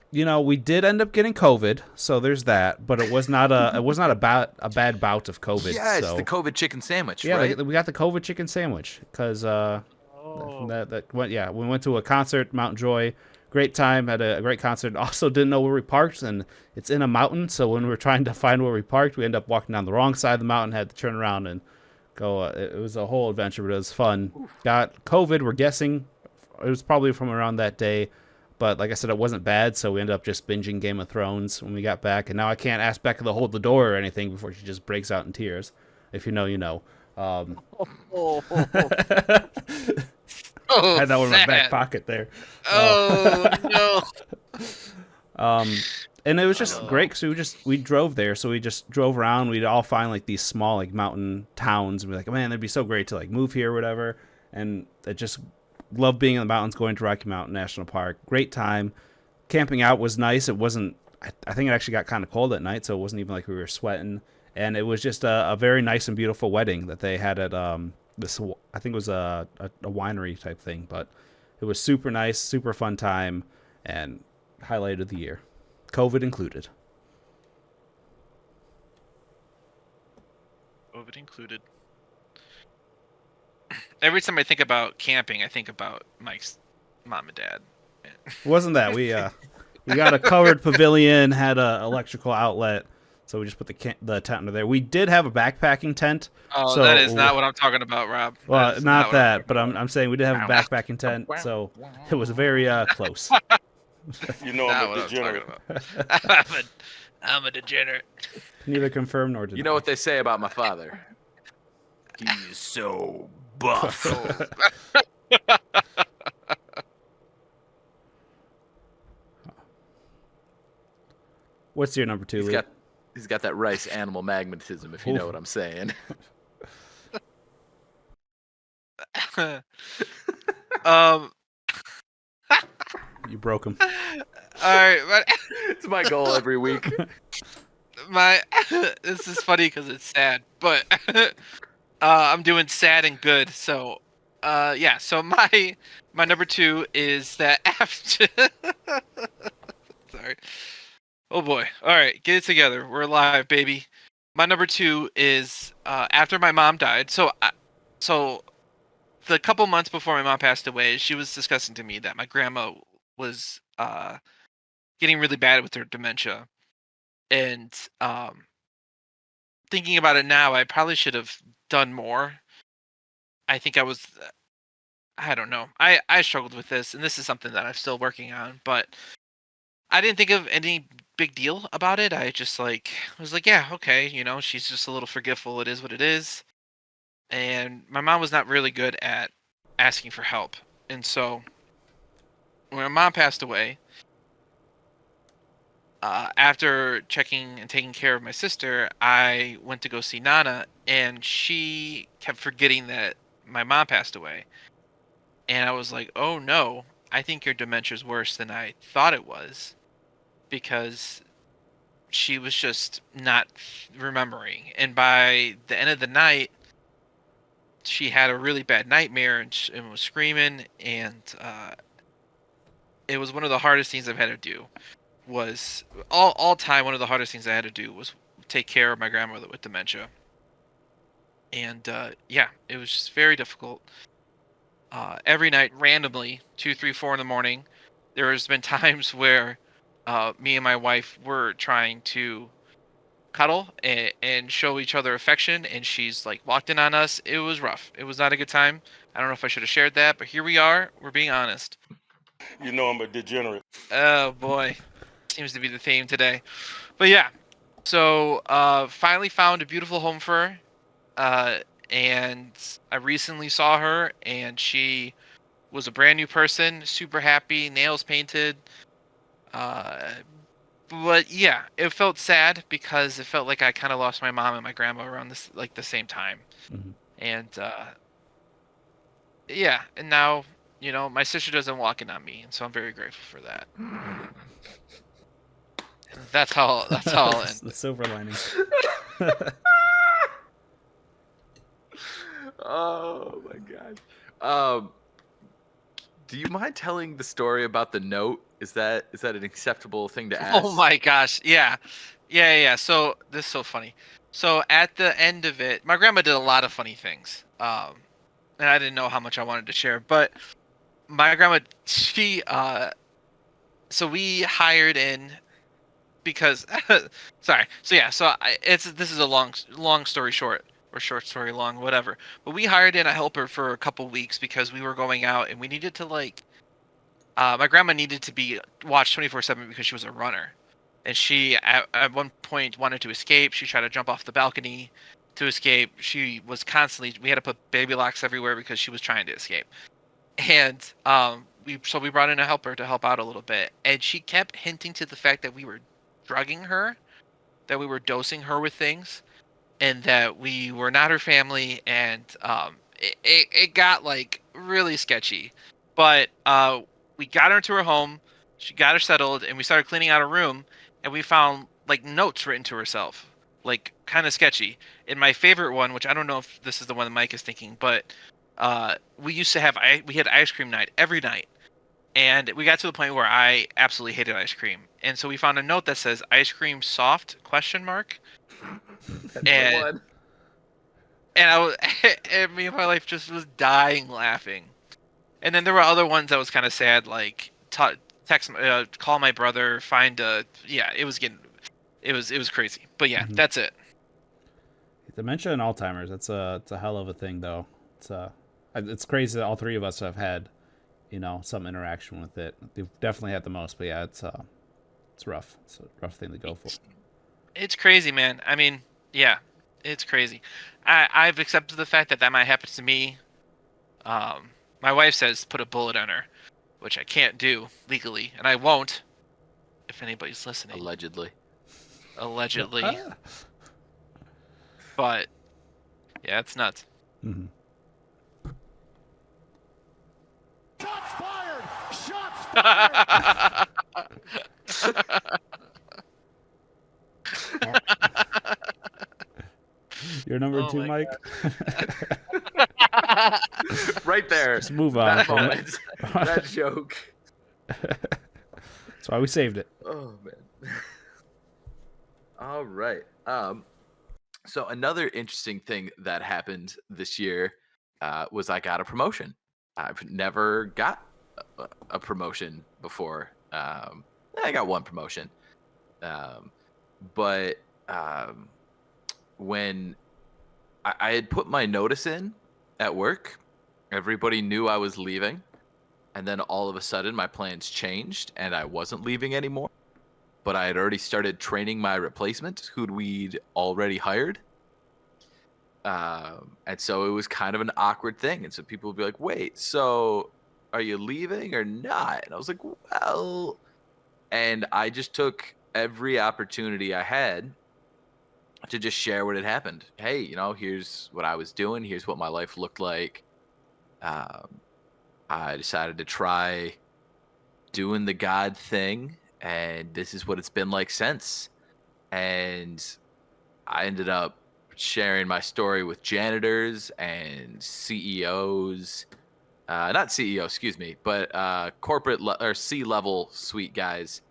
You know, we did end up getting COVID, so there's that. But it was not a bad bout of COVID. Yes, the So COVID chicken sandwich, yeah, right? we got the COVID chicken sandwich because Oh. that went. Yeah, we went to a concert, Mount Joy. Great time. Had a great concert. Also, didn't know where we parked, and it's in a mountain. So when we were trying to find where we parked, we ended up walking down the wrong side of the mountain. Had to turn around and go. It was a whole adventure, but it was fun. Got COVID. We're guessing it was probably from around that day. But like I said, it wasn't bad, so we ended up just binging Game of Thrones when we got back. And now I can't ask Becca to hold the door or anything before she just breaks out in tears. If you know, you know. Oh, Had that one in my back sad. pocket there. Oh no. And it was just great because we drove there, so we just drove around. We'd all find like these small like mountain towns, and we're like, man, that'd be so great to like move here or whatever. And it just loved being in the mountains, going to Rocky Mountain National Park. Great time. Camping out was nice. It wasn't. I think it actually got kind of cold at night, so it wasn't even like we were sweating. And it was just a very nice and beautiful wedding that they had at this. I think it was a winery type thing, but it was super nice, super fun time, and highlight of the year, COVID included. COVID included. Every time I think about camping, I think about Mike's mom and dad. Wasn't that we got a covered pavilion, had a electrical outlet, so we just put the tent under there. We did have a backpacking tent. Oh, so, that is not what I'm talking about, Rob. Well, That is not what that, but I'm saying we did have a backpacking tent, so it was very close. You know not I'm what a I'm talking degenerate. about. I'm a degenerate. Neither confirmed nor denied. You know what they say about my father? He's so buff. What's your number 2, Lee? He's got that rice animal magnetism, if you know what I'm saying. um. You broke him. All right, but It's my goal every week. this is funny because it's sad, but I'm doing sad and good. So, yeah. So my number 2 is that after. Sorry. Oh boy. All right, get it together. We're live, baby. My number 2 is after my mom died. So the couple months before my mom passed away, she was discussing to me that my grandma was getting really bad with her dementia, and thinking about it now, I probably should have done more. I think I don't know. I struggled with this, and this is something that I'm still working on, but I didn't think of any big deal about it. I just was like, yeah, okay, she's just a little forgetful. It is what it is. And my mom was not really good at asking for help. And so when my mom passed away, after checking and taking care of my sister, I went to go see Nana, and she kept forgetting that my mom passed away. And I was like, oh no, I think your dementia's worse than I thought it was, because she was just not remembering. And by the end of the night, she had a really bad nightmare and was screaming, and it was one of the hardest things I've had to do. Was all time one of the hardest things I had to do was take care of my grandmother with dementia. And yeah, it was just very difficult. Every night, randomly, 2, 3, 4 in the morning, there has been times where me and my wife were trying to cuddle and show each other affection, and she's like locked in on us. It was rough. It was not a good time. I don't know if I should have shared that, but here we are. We're being honest. You know I'm a degenerate. Oh boy, seems to be the theme today. But yeah, so finally found a beautiful home for her, and I recently saw her, and she was a brand new person, super happy, nails painted. But yeah, it felt sad because it felt like I kind of lost my mom and my grandma around the same time. Mhm. And yeah, and now my sister doesn't walk in on me, and so I'm very grateful for that. That's how I'll end. The silver lining. Oh my god. Do you mind telling the story about the note? Is that an acceptable thing to ask? Oh my gosh, yeah. So this is so funny. So at the end of it, my grandma did a lot of funny things. And I didn't know how much I wanted to share, but my grandma, she, so we hired in because, sorry. So yeah, this is a long story short, or short story long, whatever. But we hired in a helper for a couple weeks because we were going out and we needed to my grandma needed to be watched 24/7 because she was a runner, and she at one point wanted to escape. She tried to jump off the balcony to escape. She was constantly. We had to put baby locks everywhere because she was trying to escape. And we brought in a helper to help out a little bit, and she kept hinting to the fact that we were drugging her, that we were dosing her with things, and that we were not her family, and it got like really sketchy. But we got her into her home, she got her settled, and we started cleaning out her room, and we found like notes written to herself, like kind of sketchy. And my favorite one, which I don't know if this is the one that Mike is thinking, but we used to have we had ice cream night every night, and we got to the point where I absolutely hated ice cream, and so we found a note that says "ice cream soft?" question mark. That's And the one. and I was, and me and my life just was dying laughing. And then there were other ones that was kind of sad, like text, call my brother, find yeah, it was crazy. But yeah, that's it. Dementia and Alzheimer's. It's a hell of a thing, though. It's crazy that all three of us have had, some interaction with it. We've definitely had the most, but yeah, it's rough. It's a rough thing to go for. It's crazy, man. I mean, yeah, it's crazy. I've accepted the fact that might happen to me. My wife says put a bullet on her, which I can't do legally, and I won't. If anybody's listening, Allegedly. But yeah, it's nuts. Mm-hmm. Shots fired! Shots fired! You're number Oh two, my Mike. Right there. Just move on. That moment. That joke. That's why we saved it. Oh man. All right. So another interesting thing that happened this year was I got a promotion. I've never got a promotion before. I got one promotion. But when I had put my notice in at work, everybody knew I was leaving. And then all of a sudden my plans changed and I wasn't leaving anymore. But I had already started training my replacement, who we'd already hired. And so it was kind of an awkward thing. And so people would be like, wait, so are you leaving or not? And I was like, well, and I just took every opportunity I had to just share what had happened. Hey, here's what I was doing. Here's what my life looked like. I decided to try doing the God thing, and this is what it's been like since. And I ended up sharing my story with janitors and CEOs, not CEO, excuse me, but corporate or C-level suite guys.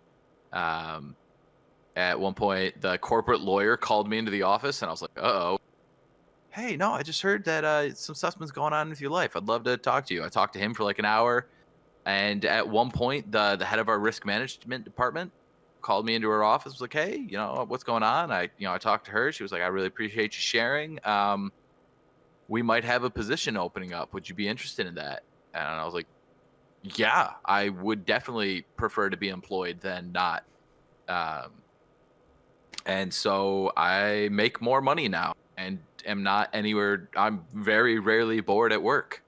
At one point, the corporate lawyer called me into the office, and I was like, uh-oh. Hey, no, I just heard that some stuff's been going on with your life. I'd love to talk to you. I talked to him for like an hour. And at one point, the head of our risk management department called me into her office, was like, hey, what's going on? I talked to her. She was like, I really appreciate you sharing. We might have a position opening up. Would you be interested in that? And I was like, yeah, I would definitely prefer to be employed than not. And so I make more money now and am not anywhere. I'm very rarely bored at work.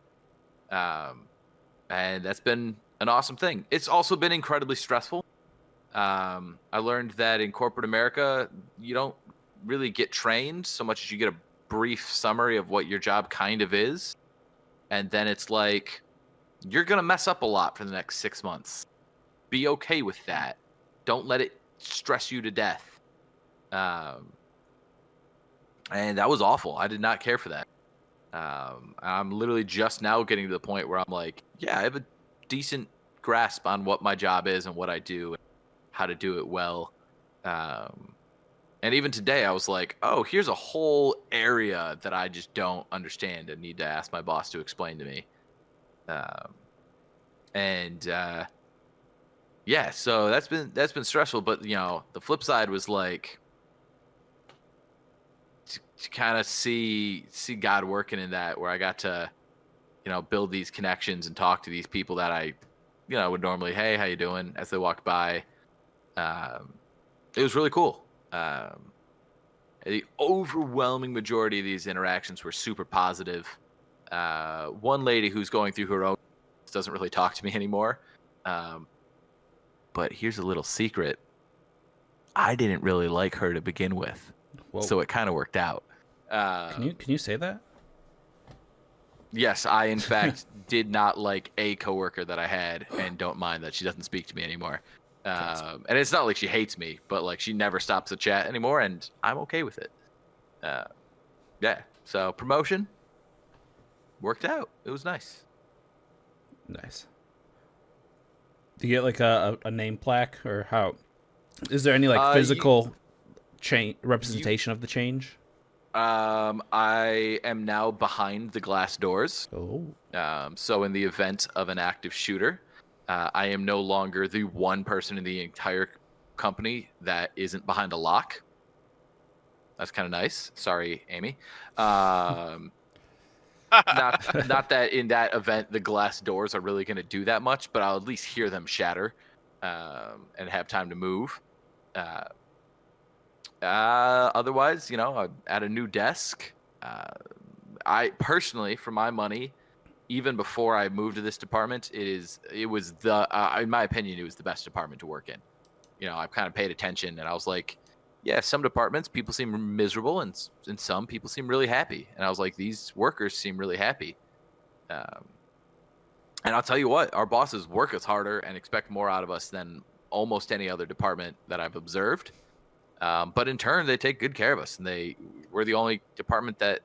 And that's been an awesome thing. It's also been incredibly stressful. I learned that in corporate America, you don't really get trained so much as you get a brief summary of what your job kind of is. And then it's like, you're going to mess up a lot for the next 6 months. Be okay with that. Don't let it stress you to death. And that was awful. I did not care for that. I'm literally just now getting to the point where I'm like, yeah, I have a decent grasp on what my job is and what I do, and how to do it well. And even today, I was like, oh, here's a whole area that I just don't understand and need to ask my boss to explain to me. Yeah, so that's been stressful. But the flip side was like to kind of see God working in that, where I got to build these connections and talk to these people that I would normally, hey, how you doing, as they walk by. It was really cool. The overwhelming majority of these interactions were super positive. One lady who's going through her own doesn't really talk to me anymore. But here's a little secret. I didn't really like her to begin with. Whoa. So it kind of worked out. Can you say that? Yes, I in fact did not like a coworker that I had, and don't mind that she doesn't speak to me anymore. And it's not like she hates me, but like she never stops the chat anymore, and I'm okay with it. Yeah. So promotion worked out. It was nice. Nice. Do you get like a name plaque, or how? Is there any like physical representation of the change? I am now behind the glass doors. Oh. So in the event of an active shooter, I am no longer the one person in the entire company that isn't behind a lock. That's kind of nice. Sorry, Amy. Not that in that event the glass doors are really going to do that much, but I'll at least hear them shatter and have time to move. Otherwise, I'm at a new desk. I personally, for my money, even before I moved to this department, it was in my opinion, it was the best department to work in. I've kind of paid attention, and I was like, yeah, some departments people seem miserable, and some people seem really happy. And I was like, these workers seem really happy. And I'll tell you what, our bosses work us harder and expect more out of us than almost any other department that I've observed. But in turn, they take good care of us, and we're the only department that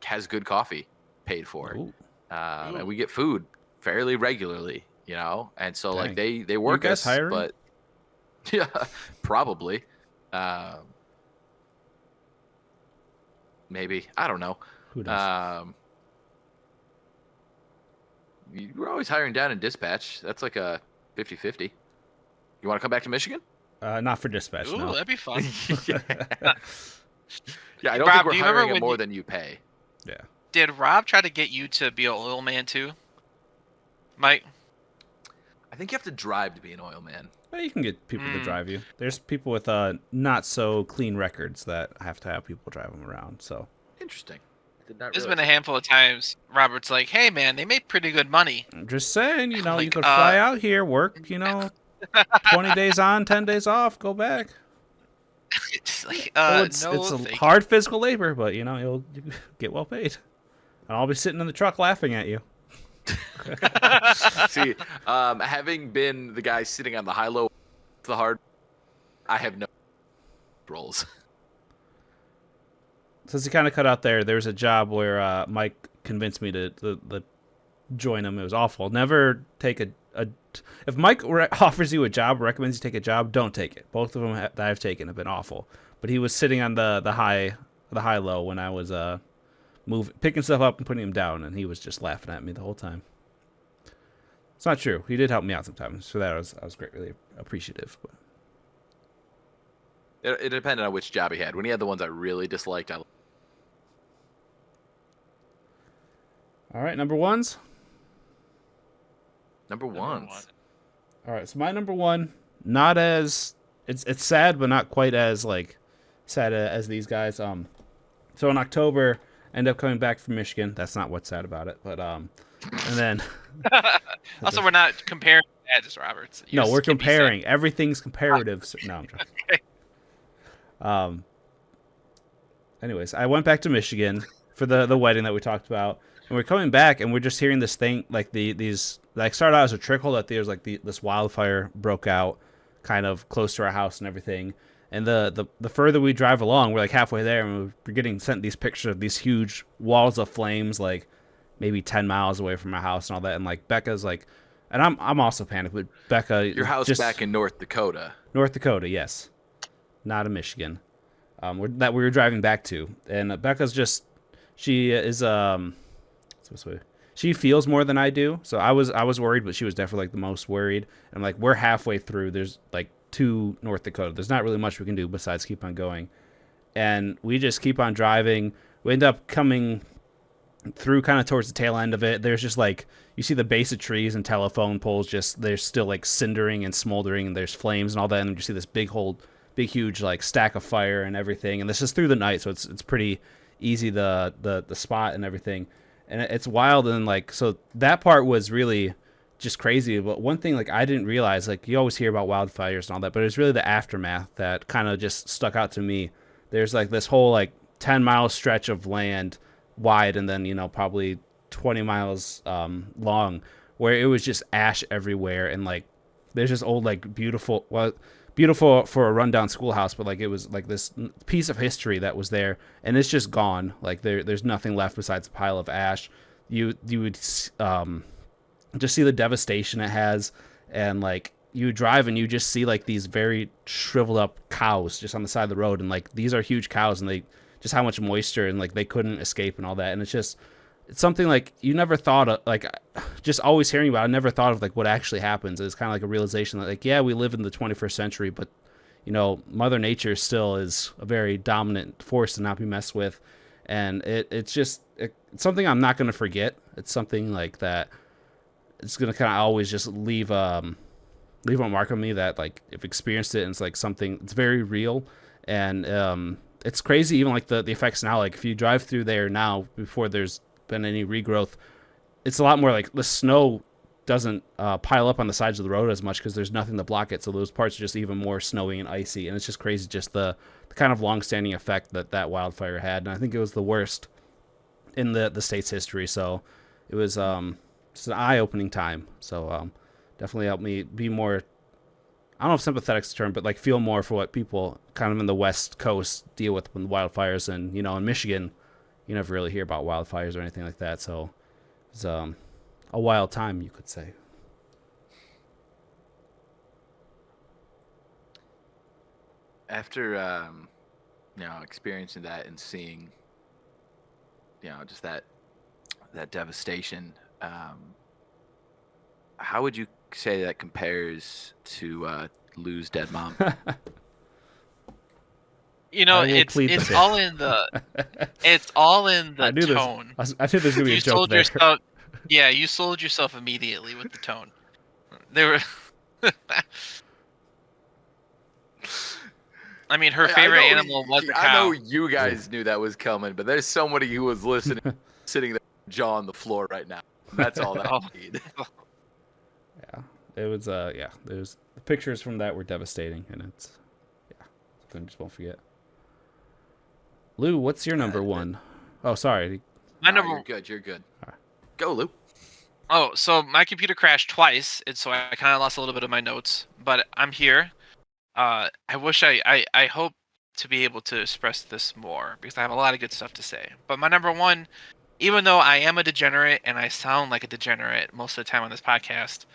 has good coffee paid for. And we get food fairly regularly, and so Dang. like they work us, hiring? but yeah, probably. Maybe, I don't know. Who knows? We're always hiring down in dispatch. That's like a 50-50. You want to come back to Michigan? Not for dispatch. Ooh, No. that'd be fun. Yeah, I don't Rob, think do you we're remember hiring at when more you- than you pay. Yeah. Did Rob try to get you to be an oil man too? Mike? I think you have to drive to be an oil man. Well, you can get people to drive you. There's people with not so clean records that have to have people drive them around. So Interesting. I did not There's realize been a handful of times Robert's like, hey man, they make pretty good money. I'm just saying, you Like, could fly out here, work, 20 days on, 10 days off, go back. It's like, It's no, a thank hard physical labor, but you'll get well paid. And I'll be sitting in the truck laughing at you. See, having been the guy sitting on the high-low, the hard, I have no roles. Since he kind of cut out there's a job where Mike convinced me to join him. It was awful. Never take a if Mike offers you a job, recommends you take a job, don't take it. Both of them that I've taken have been awful. But he was sitting on the high low when I was picking stuff up and putting him down, and he was just laughing at me the whole time. It's not true. He did help me out sometimes. For that, I was greatly appreciative. But It depended on which job he had. When he had the ones I really disliked, all right, number ones. Number ones. All right, so my number one, not as it's sad, but not quite as like sad as these guys. So in October, end up coming back from Michigan. That's not what's sad about it, but and then Also, we're not comparing badges, Roberts. no, Yours we're can be sad. comparing. Everything's comparative. No, I'm joking. Anyways, I went back to Michigan for the wedding that we talked about, and we're coming back, and we're just hearing this thing like these like started out as a trickle that there's like this wildfire broke out, kind of close to our house and everything. And the further we drive along, we're like halfway there, and we're getting sent these pictures of these huge walls of flames, like maybe 10 miles away from our house and all that. And like Becca's like, And I'm also panicked. But Becca, Your house just back in North Dakota. North Dakota, yes, not in Michigan. That we were driving back to, and Becca's just she is what's the way- she feels more than I do. So I was worried, but she was definitely like the most worried. And like we're halfway through. There's like to North Dakota. There's not really much we can do besides keep on going, and we just keep on driving. We end up coming through kind of towards the tail end of it. There's just like you see the base of trees and telephone poles just they're still like cindering and smoldering, and there's flames and all that, and you see this big huge like stack of fire and everything. And this is through the night, so it's pretty easy the spot and everything, and it's wild. And like so that part was really just crazy. But one thing like I didn't realize, like you always hear about wildfires and all that, but it's really the aftermath that kind of just stuck out to me. There's like this whole like 10-mile stretch of land wide, and then probably 20 miles long, where it was just ash everywhere. And like there's this old like beautiful for a rundown schoolhouse, but like it was like this piece of history that was there, and it's just gone. Like there's nothing left besides a pile of ash. You would just see the devastation it has. And like you drive and you just see like these very shriveled up cows just on the side of the road, and like these are huge cows, and they just how much moisture, and like they couldn't escape and all that. And it's something like you never thought of, like just always hearing about it, I never thought of like what actually happens. It's kind of like a realization that like, yeah, we live in the 21st century, but Mother Nature still is a very dominant force to not be messed with. And it's something I'm not going to forget. It's something like that. It's going to kind of always just leave a mark on me, that like I've experienced it, and it's like something it's very real. And it's crazy, even like the effects now. Like if you drive through there now, before there's been any regrowth, it's a lot more like the snow doesn't pile up on the sides of the road as much because there's nothing to block it. So those parts are just even more snowy and icy, and it's just crazy, just the kind of long-standing effect that wildfire had. And I think it was the worst in the state's history. So it was just an eye-opening time. So definitely helped me be more, I don't know if sympathetic's the term, but like feel more for what people kind of in the West Coast deal with when wildfires. And in Michigan, you never really hear about wildfires or anything like that. So it's a wild time, you could say. After experiencing that and seeing just that devastation, how would you say that compares to Lou's dead mom? It's all in the tone. I knew there's gonna be a You joke sold there. yourself. Yeah, you sold yourself immediately with the tone. They were. I mean, her favorite animal was a cow. I know you guys knew that was coming, but there's somebody who was listening, sitting there, jaw on the floor right now. That's all that I need. Yeah, it was. There's the pictures from that were devastating, and it's something I just won't forget. Lou, what's your number one? Oh, sorry. You're good. Right. Go, Lou. Oh, so my computer crashed twice, and so I kind of lost a little bit of my notes, but I'm here. I wish I hope to be able to express this more, because I have a lot of good stuff to say. But my number one, even though I am a degenerate and I sound like a degenerate most of the time on this podcast,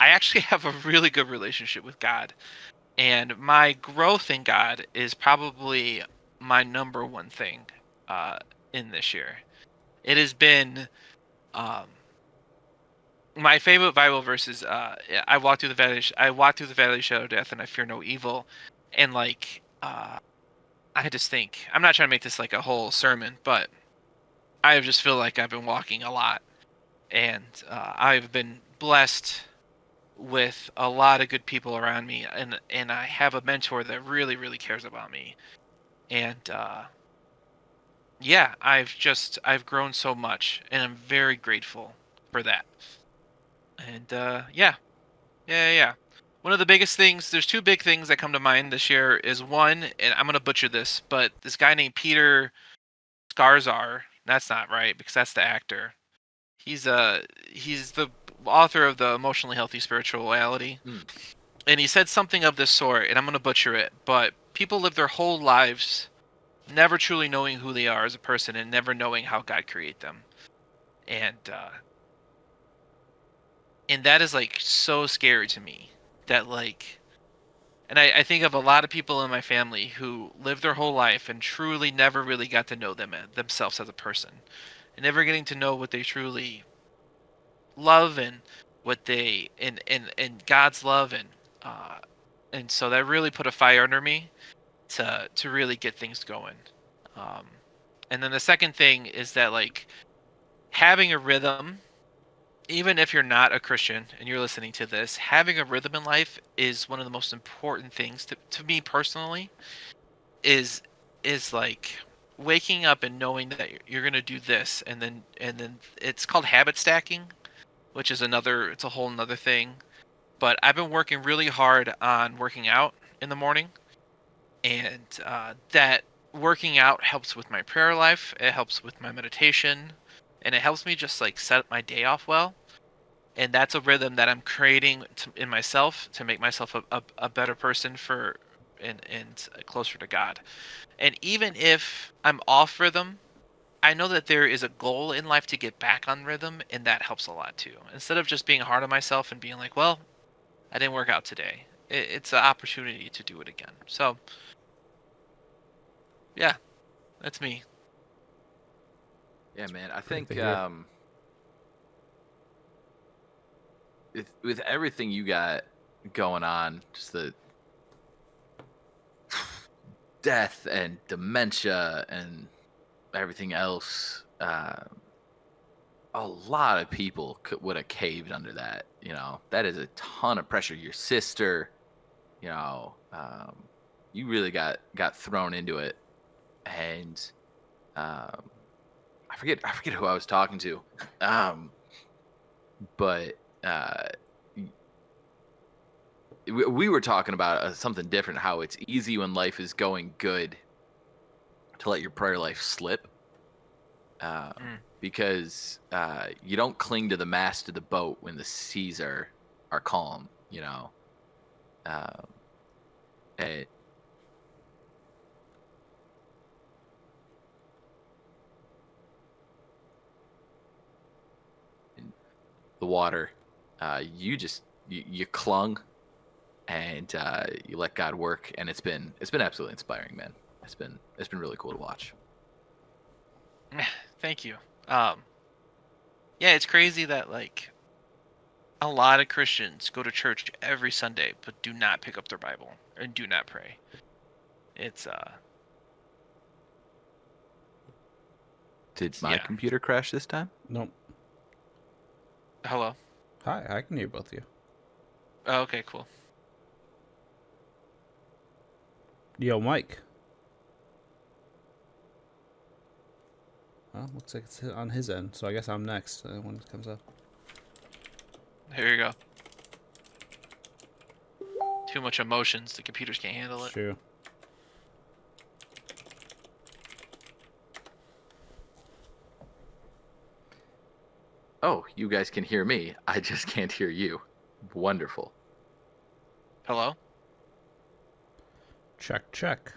I actually have a really good relationship with God. And my growth in God is probably my number one thing in this year. It has been my favorite Bible verses. I walk through the valley of shadow of death, and I fear no evil. And like, I just think, I'm not trying to make this like a whole sermon, but I just feel like I've been walking a lot, and I've been blessed with a lot of good people around me, and I have a mentor that really, really cares about me. And I've grown so much, and I'm very grateful for that. And yeah. One of the biggest things, there's two big things that come to mind this year is one, and I'm gonna butcher this, but this guy named Peter Skarzar, that's not right because that's the actor. He's the author of the Emotionally Healthy Spirituality. And he said something of this sort, and I'm gonna butcher it, but people live their whole lives never truly knowing who they are as a person and never knowing how God created them. And And that is like so scary to me that like, and I think of a lot of people in my family who lived their whole life and truly never really got to know themselves as a person, and never getting to know what they truly love and what they and God's love, and so that really put a fire under me to really get things going. Um, and then the second thing is that like having a rhythm, even if you're not a Christian and you're listening to this, having a rhythm in life is one of the most important things to me personally. Is like waking up and knowing that you're gonna do this, and then it's called habit stacking, which is it's a whole another thing. But I've been working really hard on working out in the morning, and that working out helps with my prayer life. It helps with my meditation, and it helps me just like set my day off well. And that's a rhythm that I'm creating in myself to make myself a better person and closer to God. And even if I'm off rhythm, I know that there is a goal in life to get back on rhythm, and that helps a lot too. Instead of just being hard on myself and being like, well, I didn't work out today. It's an opportunity to do it again. So, yeah, that's me. Yeah, man. I Great think to hear. with everything you got going on, just the death and dementia and everything else, a lot of people would have caved under that. You know, that is a ton of pressure. Your sister, you know, you really got thrown into it, and um, I forget who I was talking to, but y- we were talking about something different. How it's easy when life is going good to let your prayer life slip, Mm. because you don't cling to the mast of the boat when the seas are calm. You know, um, and in the water, you clung, and you let God work, and it's been absolutely inspiring, man. It's been really cool to watch. Thank you. Um, yeah, it's crazy that like a lot of Christians go to church every Sunday but do not pick up their Bible and do not pray. It's Did my yeah. computer crash this time? Nope. Hello. Hi, I can hear both of you. Oh, okay, cool. Yo, Mike. Well, looks like it's on his end, so I guess I'm next when it comes up. Here you go. Too much emotions. The computers can't handle it. True. Oh, you guys can hear me. I just can't hear you. Wonderful. Hello. Check, check.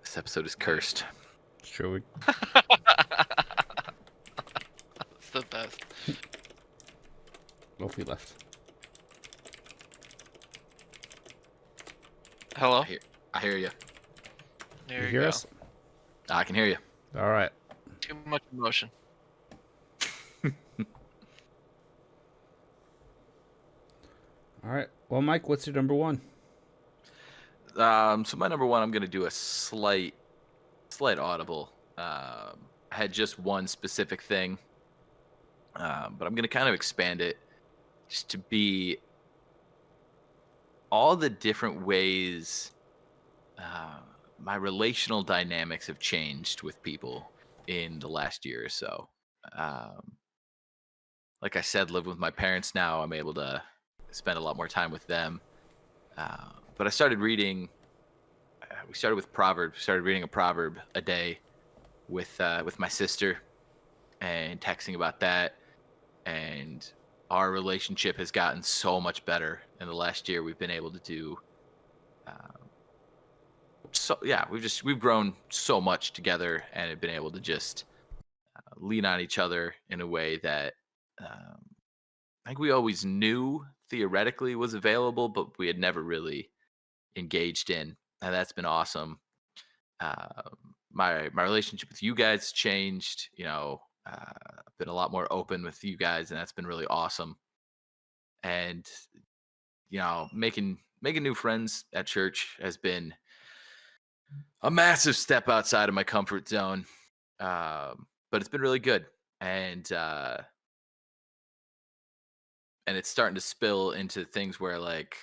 This episode is cursed. It's true. It's the best. Oh, he left. Hello. I hear you. There You you hear go. us? I can hear you. All right. Too much emotion. All right. Well, Mike, what's your number one? So my number one, I'm gonna do a slight audible. I had just one specific thing, but I'm gonna kind of expand it just to be all the different ways my relational dynamics have changed with people in the last year or so. Um, like I said, live with my parents now. I'm able to spend a lot more time with them. But I started reading. We started with proverbs. We started reading a proverb a day with my sister, and texting about that. And our relationship has gotten so much better in the last year. We've been able to do. So yeah, we've grown so much together, and have been able to just lean on each other in a way that um, I think we always knew theoretically was available, but we had never really engaged in, and that's been awesome. Uh, my relationship with you guys changed. I've been a lot more open with you guys, and that's been really awesome. And making new friends at church has been a massive step outside of my comfort zone. But it's been really good, and it's starting to spill into things where like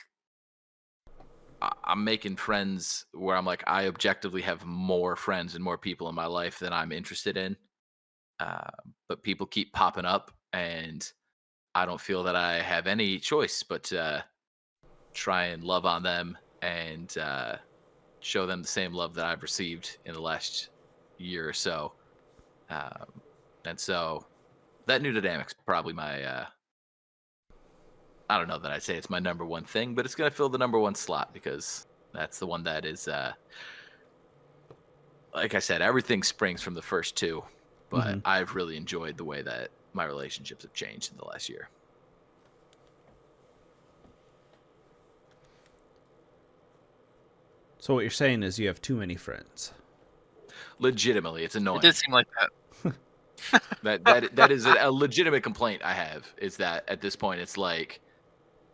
I'm making friends where I'm like I objectively have more friends and more people in my life than I'm interested in. Uh, but people keep popping up, and I don't feel that I have any choice but to try and love on them and show them the same love that I've received in the last year or so. And so that new dynamic's probably my I don't know that I'd say it's my number one thing, but it's gonna fill the number one slot because that's the one that is like I said, everything springs from the first two, but I've really enjoyed the way that my relationships have changed in the last year. So what you're saying is you have too many friends. Legitimately, it's annoying. It did seem like that. That is a legitimate complaint I have, is that at this point it's like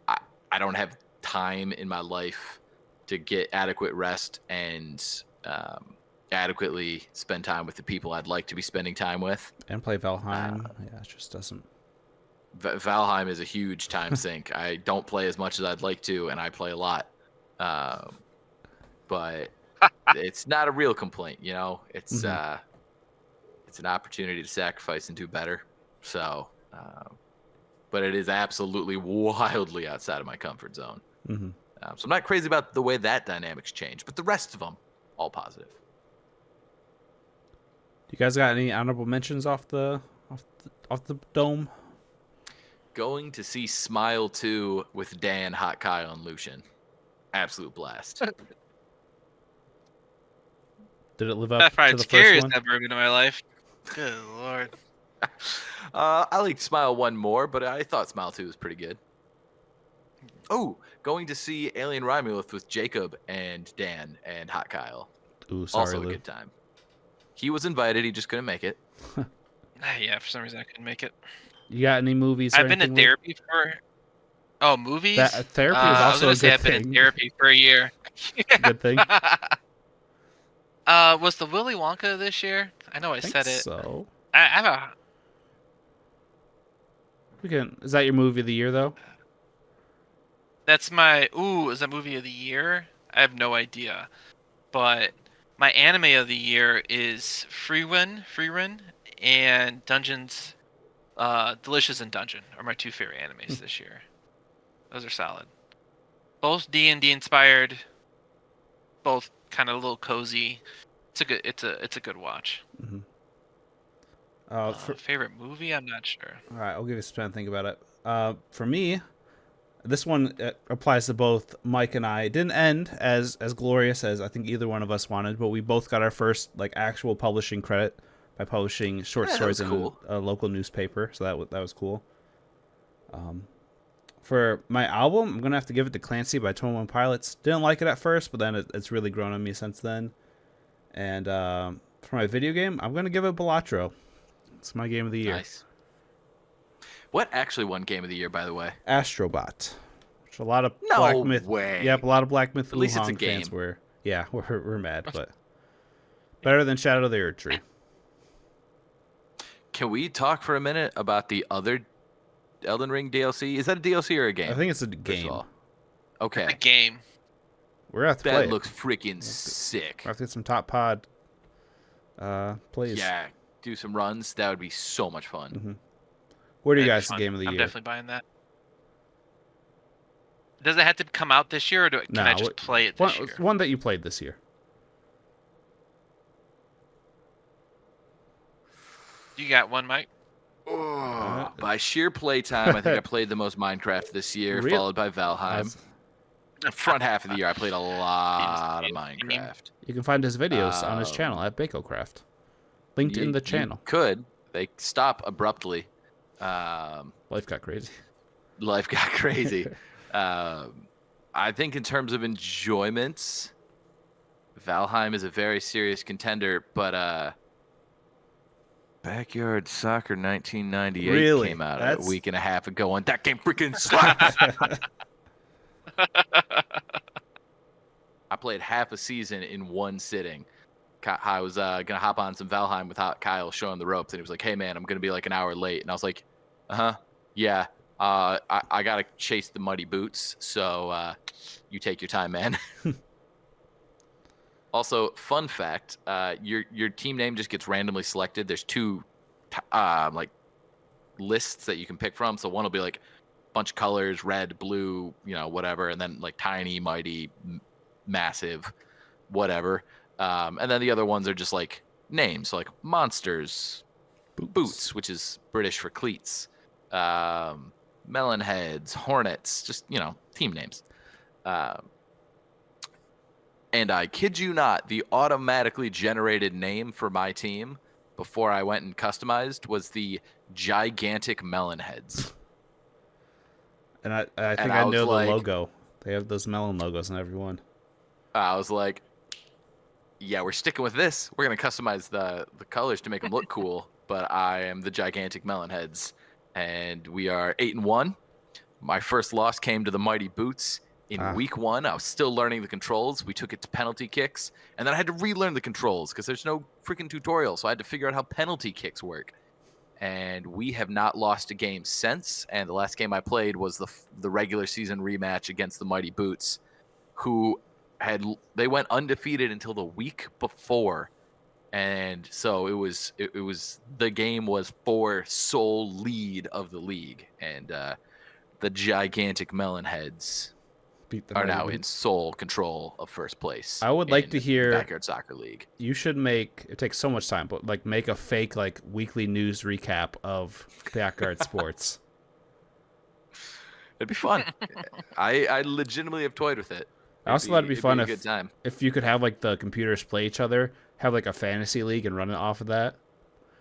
I don't have time in my life to get adequate rest and adequately spend time with the people I'd like to be spending time with. And play Valheim. Yeah, it just doesn't. Valheim is a huge time sink. I don't play as much as I'd like to, and I play a lot. But it's not a real complaint, It's it's an opportunity to sacrifice and do better. So, but it is absolutely wildly outside of my comfort zone. So I'm not crazy about the way that dynamics change, but the rest of them, all positive. You guys got any honorable mentions off the dome? Going to see Smile 2 with Dan, Hot Kyle, and Lucian. Absolute blast. Did it live up That's to probably the the scariest first one? I've ever been in my life. Good lord. I liked Smile 1 more, but I thought Smile 2 was pretty good. Oh, going to see Alien Romulus with Jacob and Dan and Hot Kyle. Ooh, sorry, Also a Lou. good time. He was invited, he just couldn't make it. Yeah, for some reason I couldn't make it. You got any movies? I've been in therapy for. Oh, movies? Therapy is I was also gonna a say good I've been thing. in therapy for a year. Good thing. Was the Willy Wonka this year? I know I think said it. so. I have a. Is that your movie of the year though? That's my. Ooh, is that movie of the year? I have no idea. But my anime of the year is Free and Dungeons. Delicious and Dungeon are my two favorite animes this year. Those are solid. Both D&D inspired. Both kind of a little cozy. It's a good watch. Favorite movie? I'm not sure. All right, I'll give you some time to think about it. For me, this one applies to both Mike and I. It didn't end as glorious as I think either one of us wanted, but we both got our first like actual publishing credit by publishing short stories in a local newspaper. So that was cool. For my album, I'm gonna have to give it to Clancy by 21 Pilots. Didn't like it at first, but then it's really grown on me since then. And for my video game, I'm gonna give it Balatro. It's my game of the year. Nice. What actually won game of the year, by the way? Astrobot. Which a lot of No way. Yep, a lot of Black Myth At least it's a Wukong game. fans were. Yeah, we're mad, but better than Shadow of the Erd Tree. Can we talk for a minute about the other Elden Ring DLC? Is that a DLC or a game? I think it's a first of game. all? Okay. The game. We're gonna have to play That it. looks freaking sick. We'll have to get some top pod plays. Yeah, do some runs. That would be so much fun. What are you That'd be guys' fun. game of the I'm year? definitely buying that. Does it have to come out this year, or can I just play it this year? One that you played this year. You got one, Mike? By sheer playtime, I think I played the most Minecraft this year, Really? followed by Valheim. The front half of the year, I played a lot of Minecraft. You can find his videos on his channel at BacoCraft. Linked in the channel. You could. They stop abruptly. Life got crazy. Life got crazy. I think in terms of enjoyments, Valheim is a very serious contender, but Backyard Soccer 1998 Really? came out a That's- week and a half ago, and that game freaking slaps. I played half a season in one sitting. I was gonna hop on some Valheim without Kyle showing the ropes, and he was like, "Hey man, I'm gonna be like an hour late," and I was like, yeah. I gotta chase the muddy boots, so you take your time, man." Also, fun fact: your team name just gets randomly selected. There's two like lists that you can pick from. So one will be like a bunch of colors, red, blue, whatever, and then like tiny, mighty, massive, whatever. And then the other ones are just like names, so like monsters, boots, which is British for cleats, melon heads, hornets, just team names. And I kid you not, the automatically generated name for my team before I went and customized was the Gigantic Melon Heads. And I think I I was know the like- logo. They have those melon logos on every one. I was like, yeah, we're sticking with this. We're going to customize the colors to make them look cool, but I am the Gigantic Melon Heads. And we are 8-1. My first loss came to the Mighty Boots. In week 1, I was still learning the controls. We took it to penalty kicks, and then I had to relearn the controls because there's no freaking tutorial, so I had to figure out how penalty kicks work. And we have not lost a game since, and the last game I played was the regular season rematch against the Mighty Boots, who they went undefeated until the week before. And so it was the game was for sole lead of the league, and the Gigantic Melon Heads Beat the are Mighty now Boots. in sole control of first place. I would like to in hear- the Backyard Soccer League. You should make it takes so much time, but like make a fake like weekly news recap of Backyard Sports. It'd be fun. I legitimately have toyed with it. I also thought it'd be fun a if good time. if you could have like the computers play each other, have like a fantasy league and run it off of that.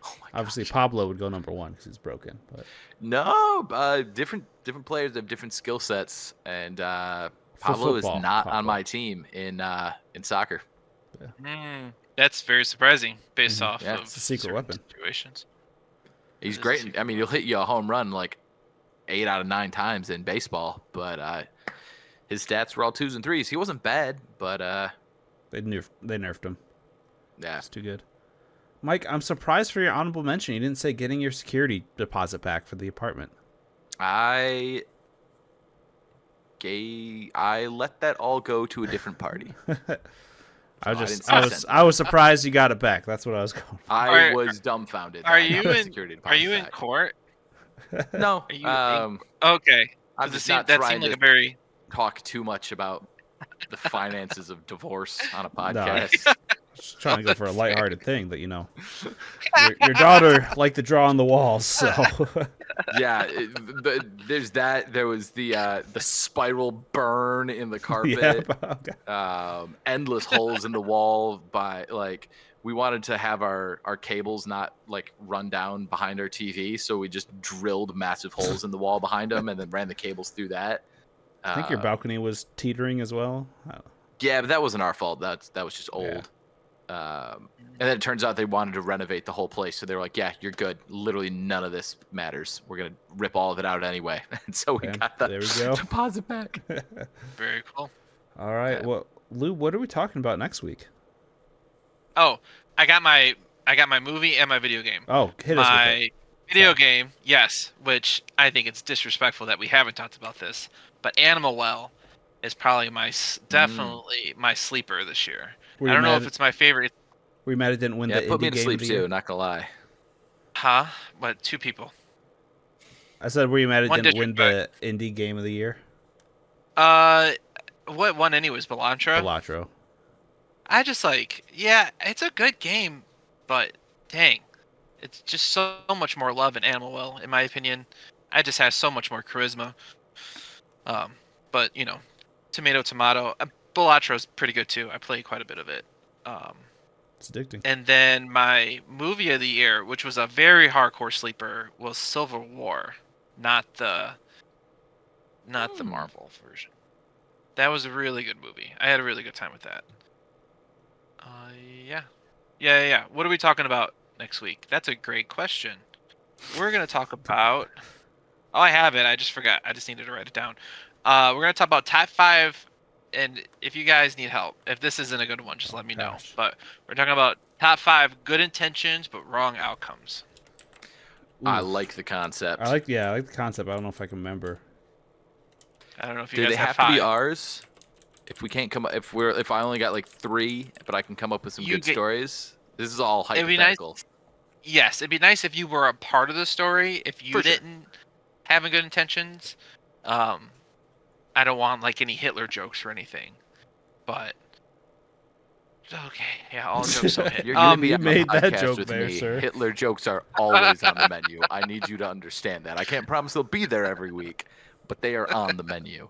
Oh my Obviously, gosh. Pablo would go number 1 because he's broken. But No, different players have different skill sets, and Pablo is football, not Pablo. on my team in soccer. That's very surprising based Mhm. off Yeah, of it's a secret certain weapon. situations. He's That is a great. secret I mean, he'll hit you a home run like 8 out of 9 times in baseball, but his stats were all 2s and 3s. He wasn't bad, but they nerfed him. yeah. It's too good. Mike, I'm surprised for your honorable mention. You didn't say getting your security deposit back for the apartment. I let that all go to a different party. I didn't just say that. I was surprised you got it back. That's what I was going. I Are- was dumbfounded. Are that I you got the in? security Are deposit you in back. court? No. Are you in- Okay. I'm 'Cause just that not trying seemed like to a very. talk too much about the finances of divorce on a podcast. Just trying to go for a lighthearted thing that your daughter liked to draw on the walls. So Yeah, there's that. There was the spiral burn in the carpet. okay. Endless holes in the wall. We wanted to have our cables not like run down behind our TV, so we just drilled massive holes in the wall behind them and then ran the cables through that. I think your balcony was teetering as well. Yeah, but that wasn't our fault. That was just old. And then it turns out they wanted to renovate the whole place, so they were like, "Yeah, you're good. Literally none of this matters. We're gonna rip all of it out anyway." And so we And got the there we go. deposit back. Very cool. All right. Yeah. Well, Lou, what are we talking about next week? Oh, I got my movie and my video game. Oh, hit us with My it. video game, yes, which I think it's disrespectful that we haven't talked about this, but Animal Well is probably definitely my sleeper this year. Were I you don't know mad- if it's my favorite. Were you mad it didn't win Yeah, the put indie me to game sleep of the too. year? Not gonna lie. Huh? What? 2 people. I said, were you mad it One didn't win the disrespect. indie game of the year? What won anyways? Balantra? Balatro. I just yeah, it's a good game, but dang, it's just so much more love in Animal Well, in my opinion. It just has so much more charisma. But tomato, tomato. Balatro's pretty good too. I played quite a bit of it. It's addicting. And then my movie of the year, which was a very hardcore sleeper, was Civil War, not the not the Marvel version. That was a really good movie. I had a really good time with that. Yeah. What are we talking about next week? That's a great question. We're gonna talk about. Oh, I have it. I just forgot. I just needed to write it down. We're gonna talk about top 5, and if you guys need help, if this isn't a good one, just let me know. Gosh. But we're talking about top 5 good intentions but wrong outcomes. I Ooh. like the concept. I like the concept. I don't know if I can remember. I don't know if you Do guys they have have 5. to be ours? If we can't come up, if I only got like 3, but I can come up with some good stories. This is all It'd be nice. hypothetical. Yes, it'd be nice if you were a part of the story. If you For sure. didn't have good intentions, I don't want like any Hitler jokes or anything. But okay, yeah, all jokes don't hit. You're gonna be you on made a that podcast joke with there, me. sir. Hitler jokes are always on the menu. I need you to understand that. I can't promise they'll be there every week, but they are on the menu.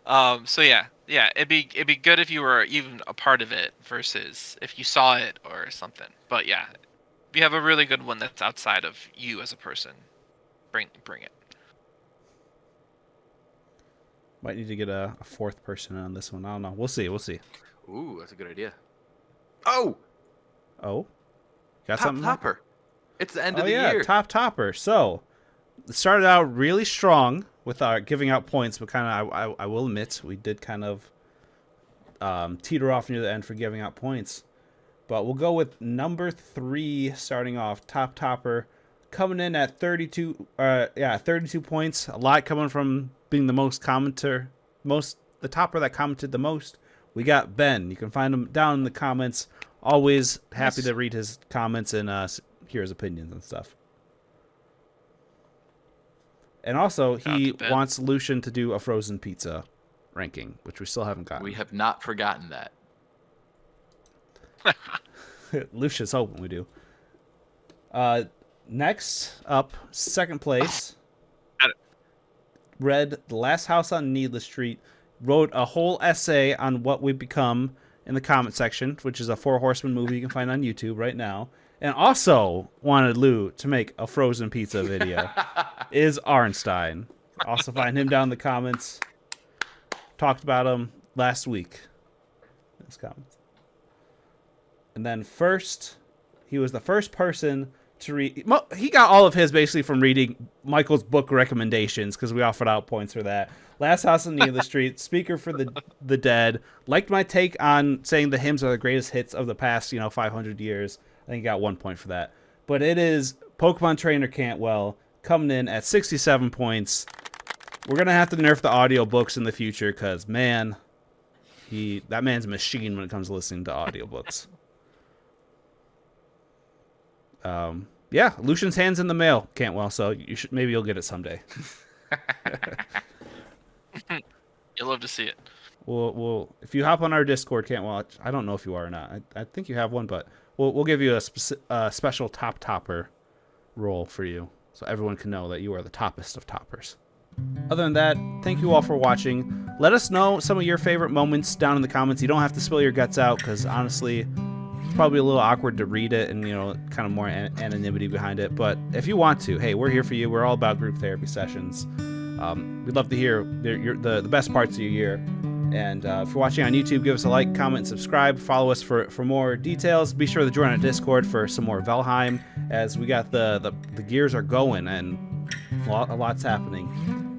So yeah, it'd be good if you were even a part of it versus if you saw it or something. But yeah, if you have a really good one that's outside of you as a person, bring it. Might need to get a 4th person on this one. I don't know. We'll see. Ooh, that's a good idea. Oh, Oh, got top something? Mike? topper. It's the end Oh of the yeah, year. top topper. So it started out really strong with our giving out points, but kind of I will admit we did kind of teeter off near the end for giving out points. But we'll go with number 3 starting off, top topper, coming in at 32 points. A lot coming from being the the topper that commented the most. We got Ben. You can find him down in the comments. Always happy to read his comments and hear his opinions and stuff. And also, he wants Lucian to do a frozen pizza ranking, which we still haven't gotten. We have not forgotten that. Lucia's hoping we do. Next up, 2nd place. Read The Last House on Needless Street. Wrote a whole essay on what we become in the comment section, which is a 4 Horsemen movie you can find on YouTube right now. And also wanted Lou to make a frozen pizza video. Is Arnstein. Also find him down in the comments. Talked about him last week. In his comments. And then he was the first person to read. He got all of his basically from reading Michael's book recommendations because we offered out points for that. Last House on the Street, Speaker for the Dead. Liked my take on saying the hymns are the greatest hits of the past, 500 years. I think he got 1 point for that. But it is Pokemon Trainer Cantwell coming in at 67 points. We're going to have to nerf the audiobooks in the future because, man, that man's a machine when it comes to listening to audiobooks. Yeah, Lucian's hand's in the mail, Cantwell, so maybe you'll get it someday. You'll love to see it. We'll if you hop on our Discord, Cantwell, I don't know if you are or not. I think you have one, but we'll give you a special topper role for you, so everyone can know that you are the toppest of toppers. Other than that, thank you all for watching. Let us know some of your favorite moments down in the comments. You don't have to spill your guts out, because honestly, it's probably a little awkward to read it and, kind of more anonymity behind it. But if you want to, hey, we're here for you. We're all about group therapy sessions. We'd love to hear the best parts of your year. And if you're watching on YouTube, give us a like, comment, and subscribe. Follow us for more details. Be sure to join our Discord for some more Valheim, as we got the gears are going and a lot's happening.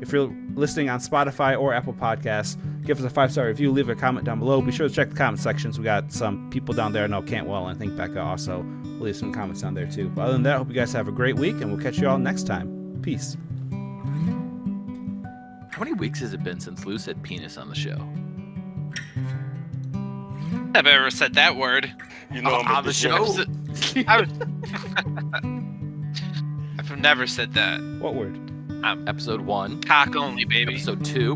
If you're listening on Spotify or Apple Podcasts, give us a 5-star review. Leave a comment down below. Be sure to check the comment sections. We got some people down there I know Cantwell, and I think Becca also will leave some comments down there too. But other than that, I hope you guys have a great week, and we'll catch you all next time. Peace. How many weeks has it been since Lou said penis on the show? I've ever said that word. I'm on the show? I've never said that. What word? Episode 1. Cock only, baby. Episode 2.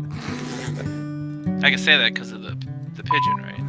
I can say that because of the pigeon, right?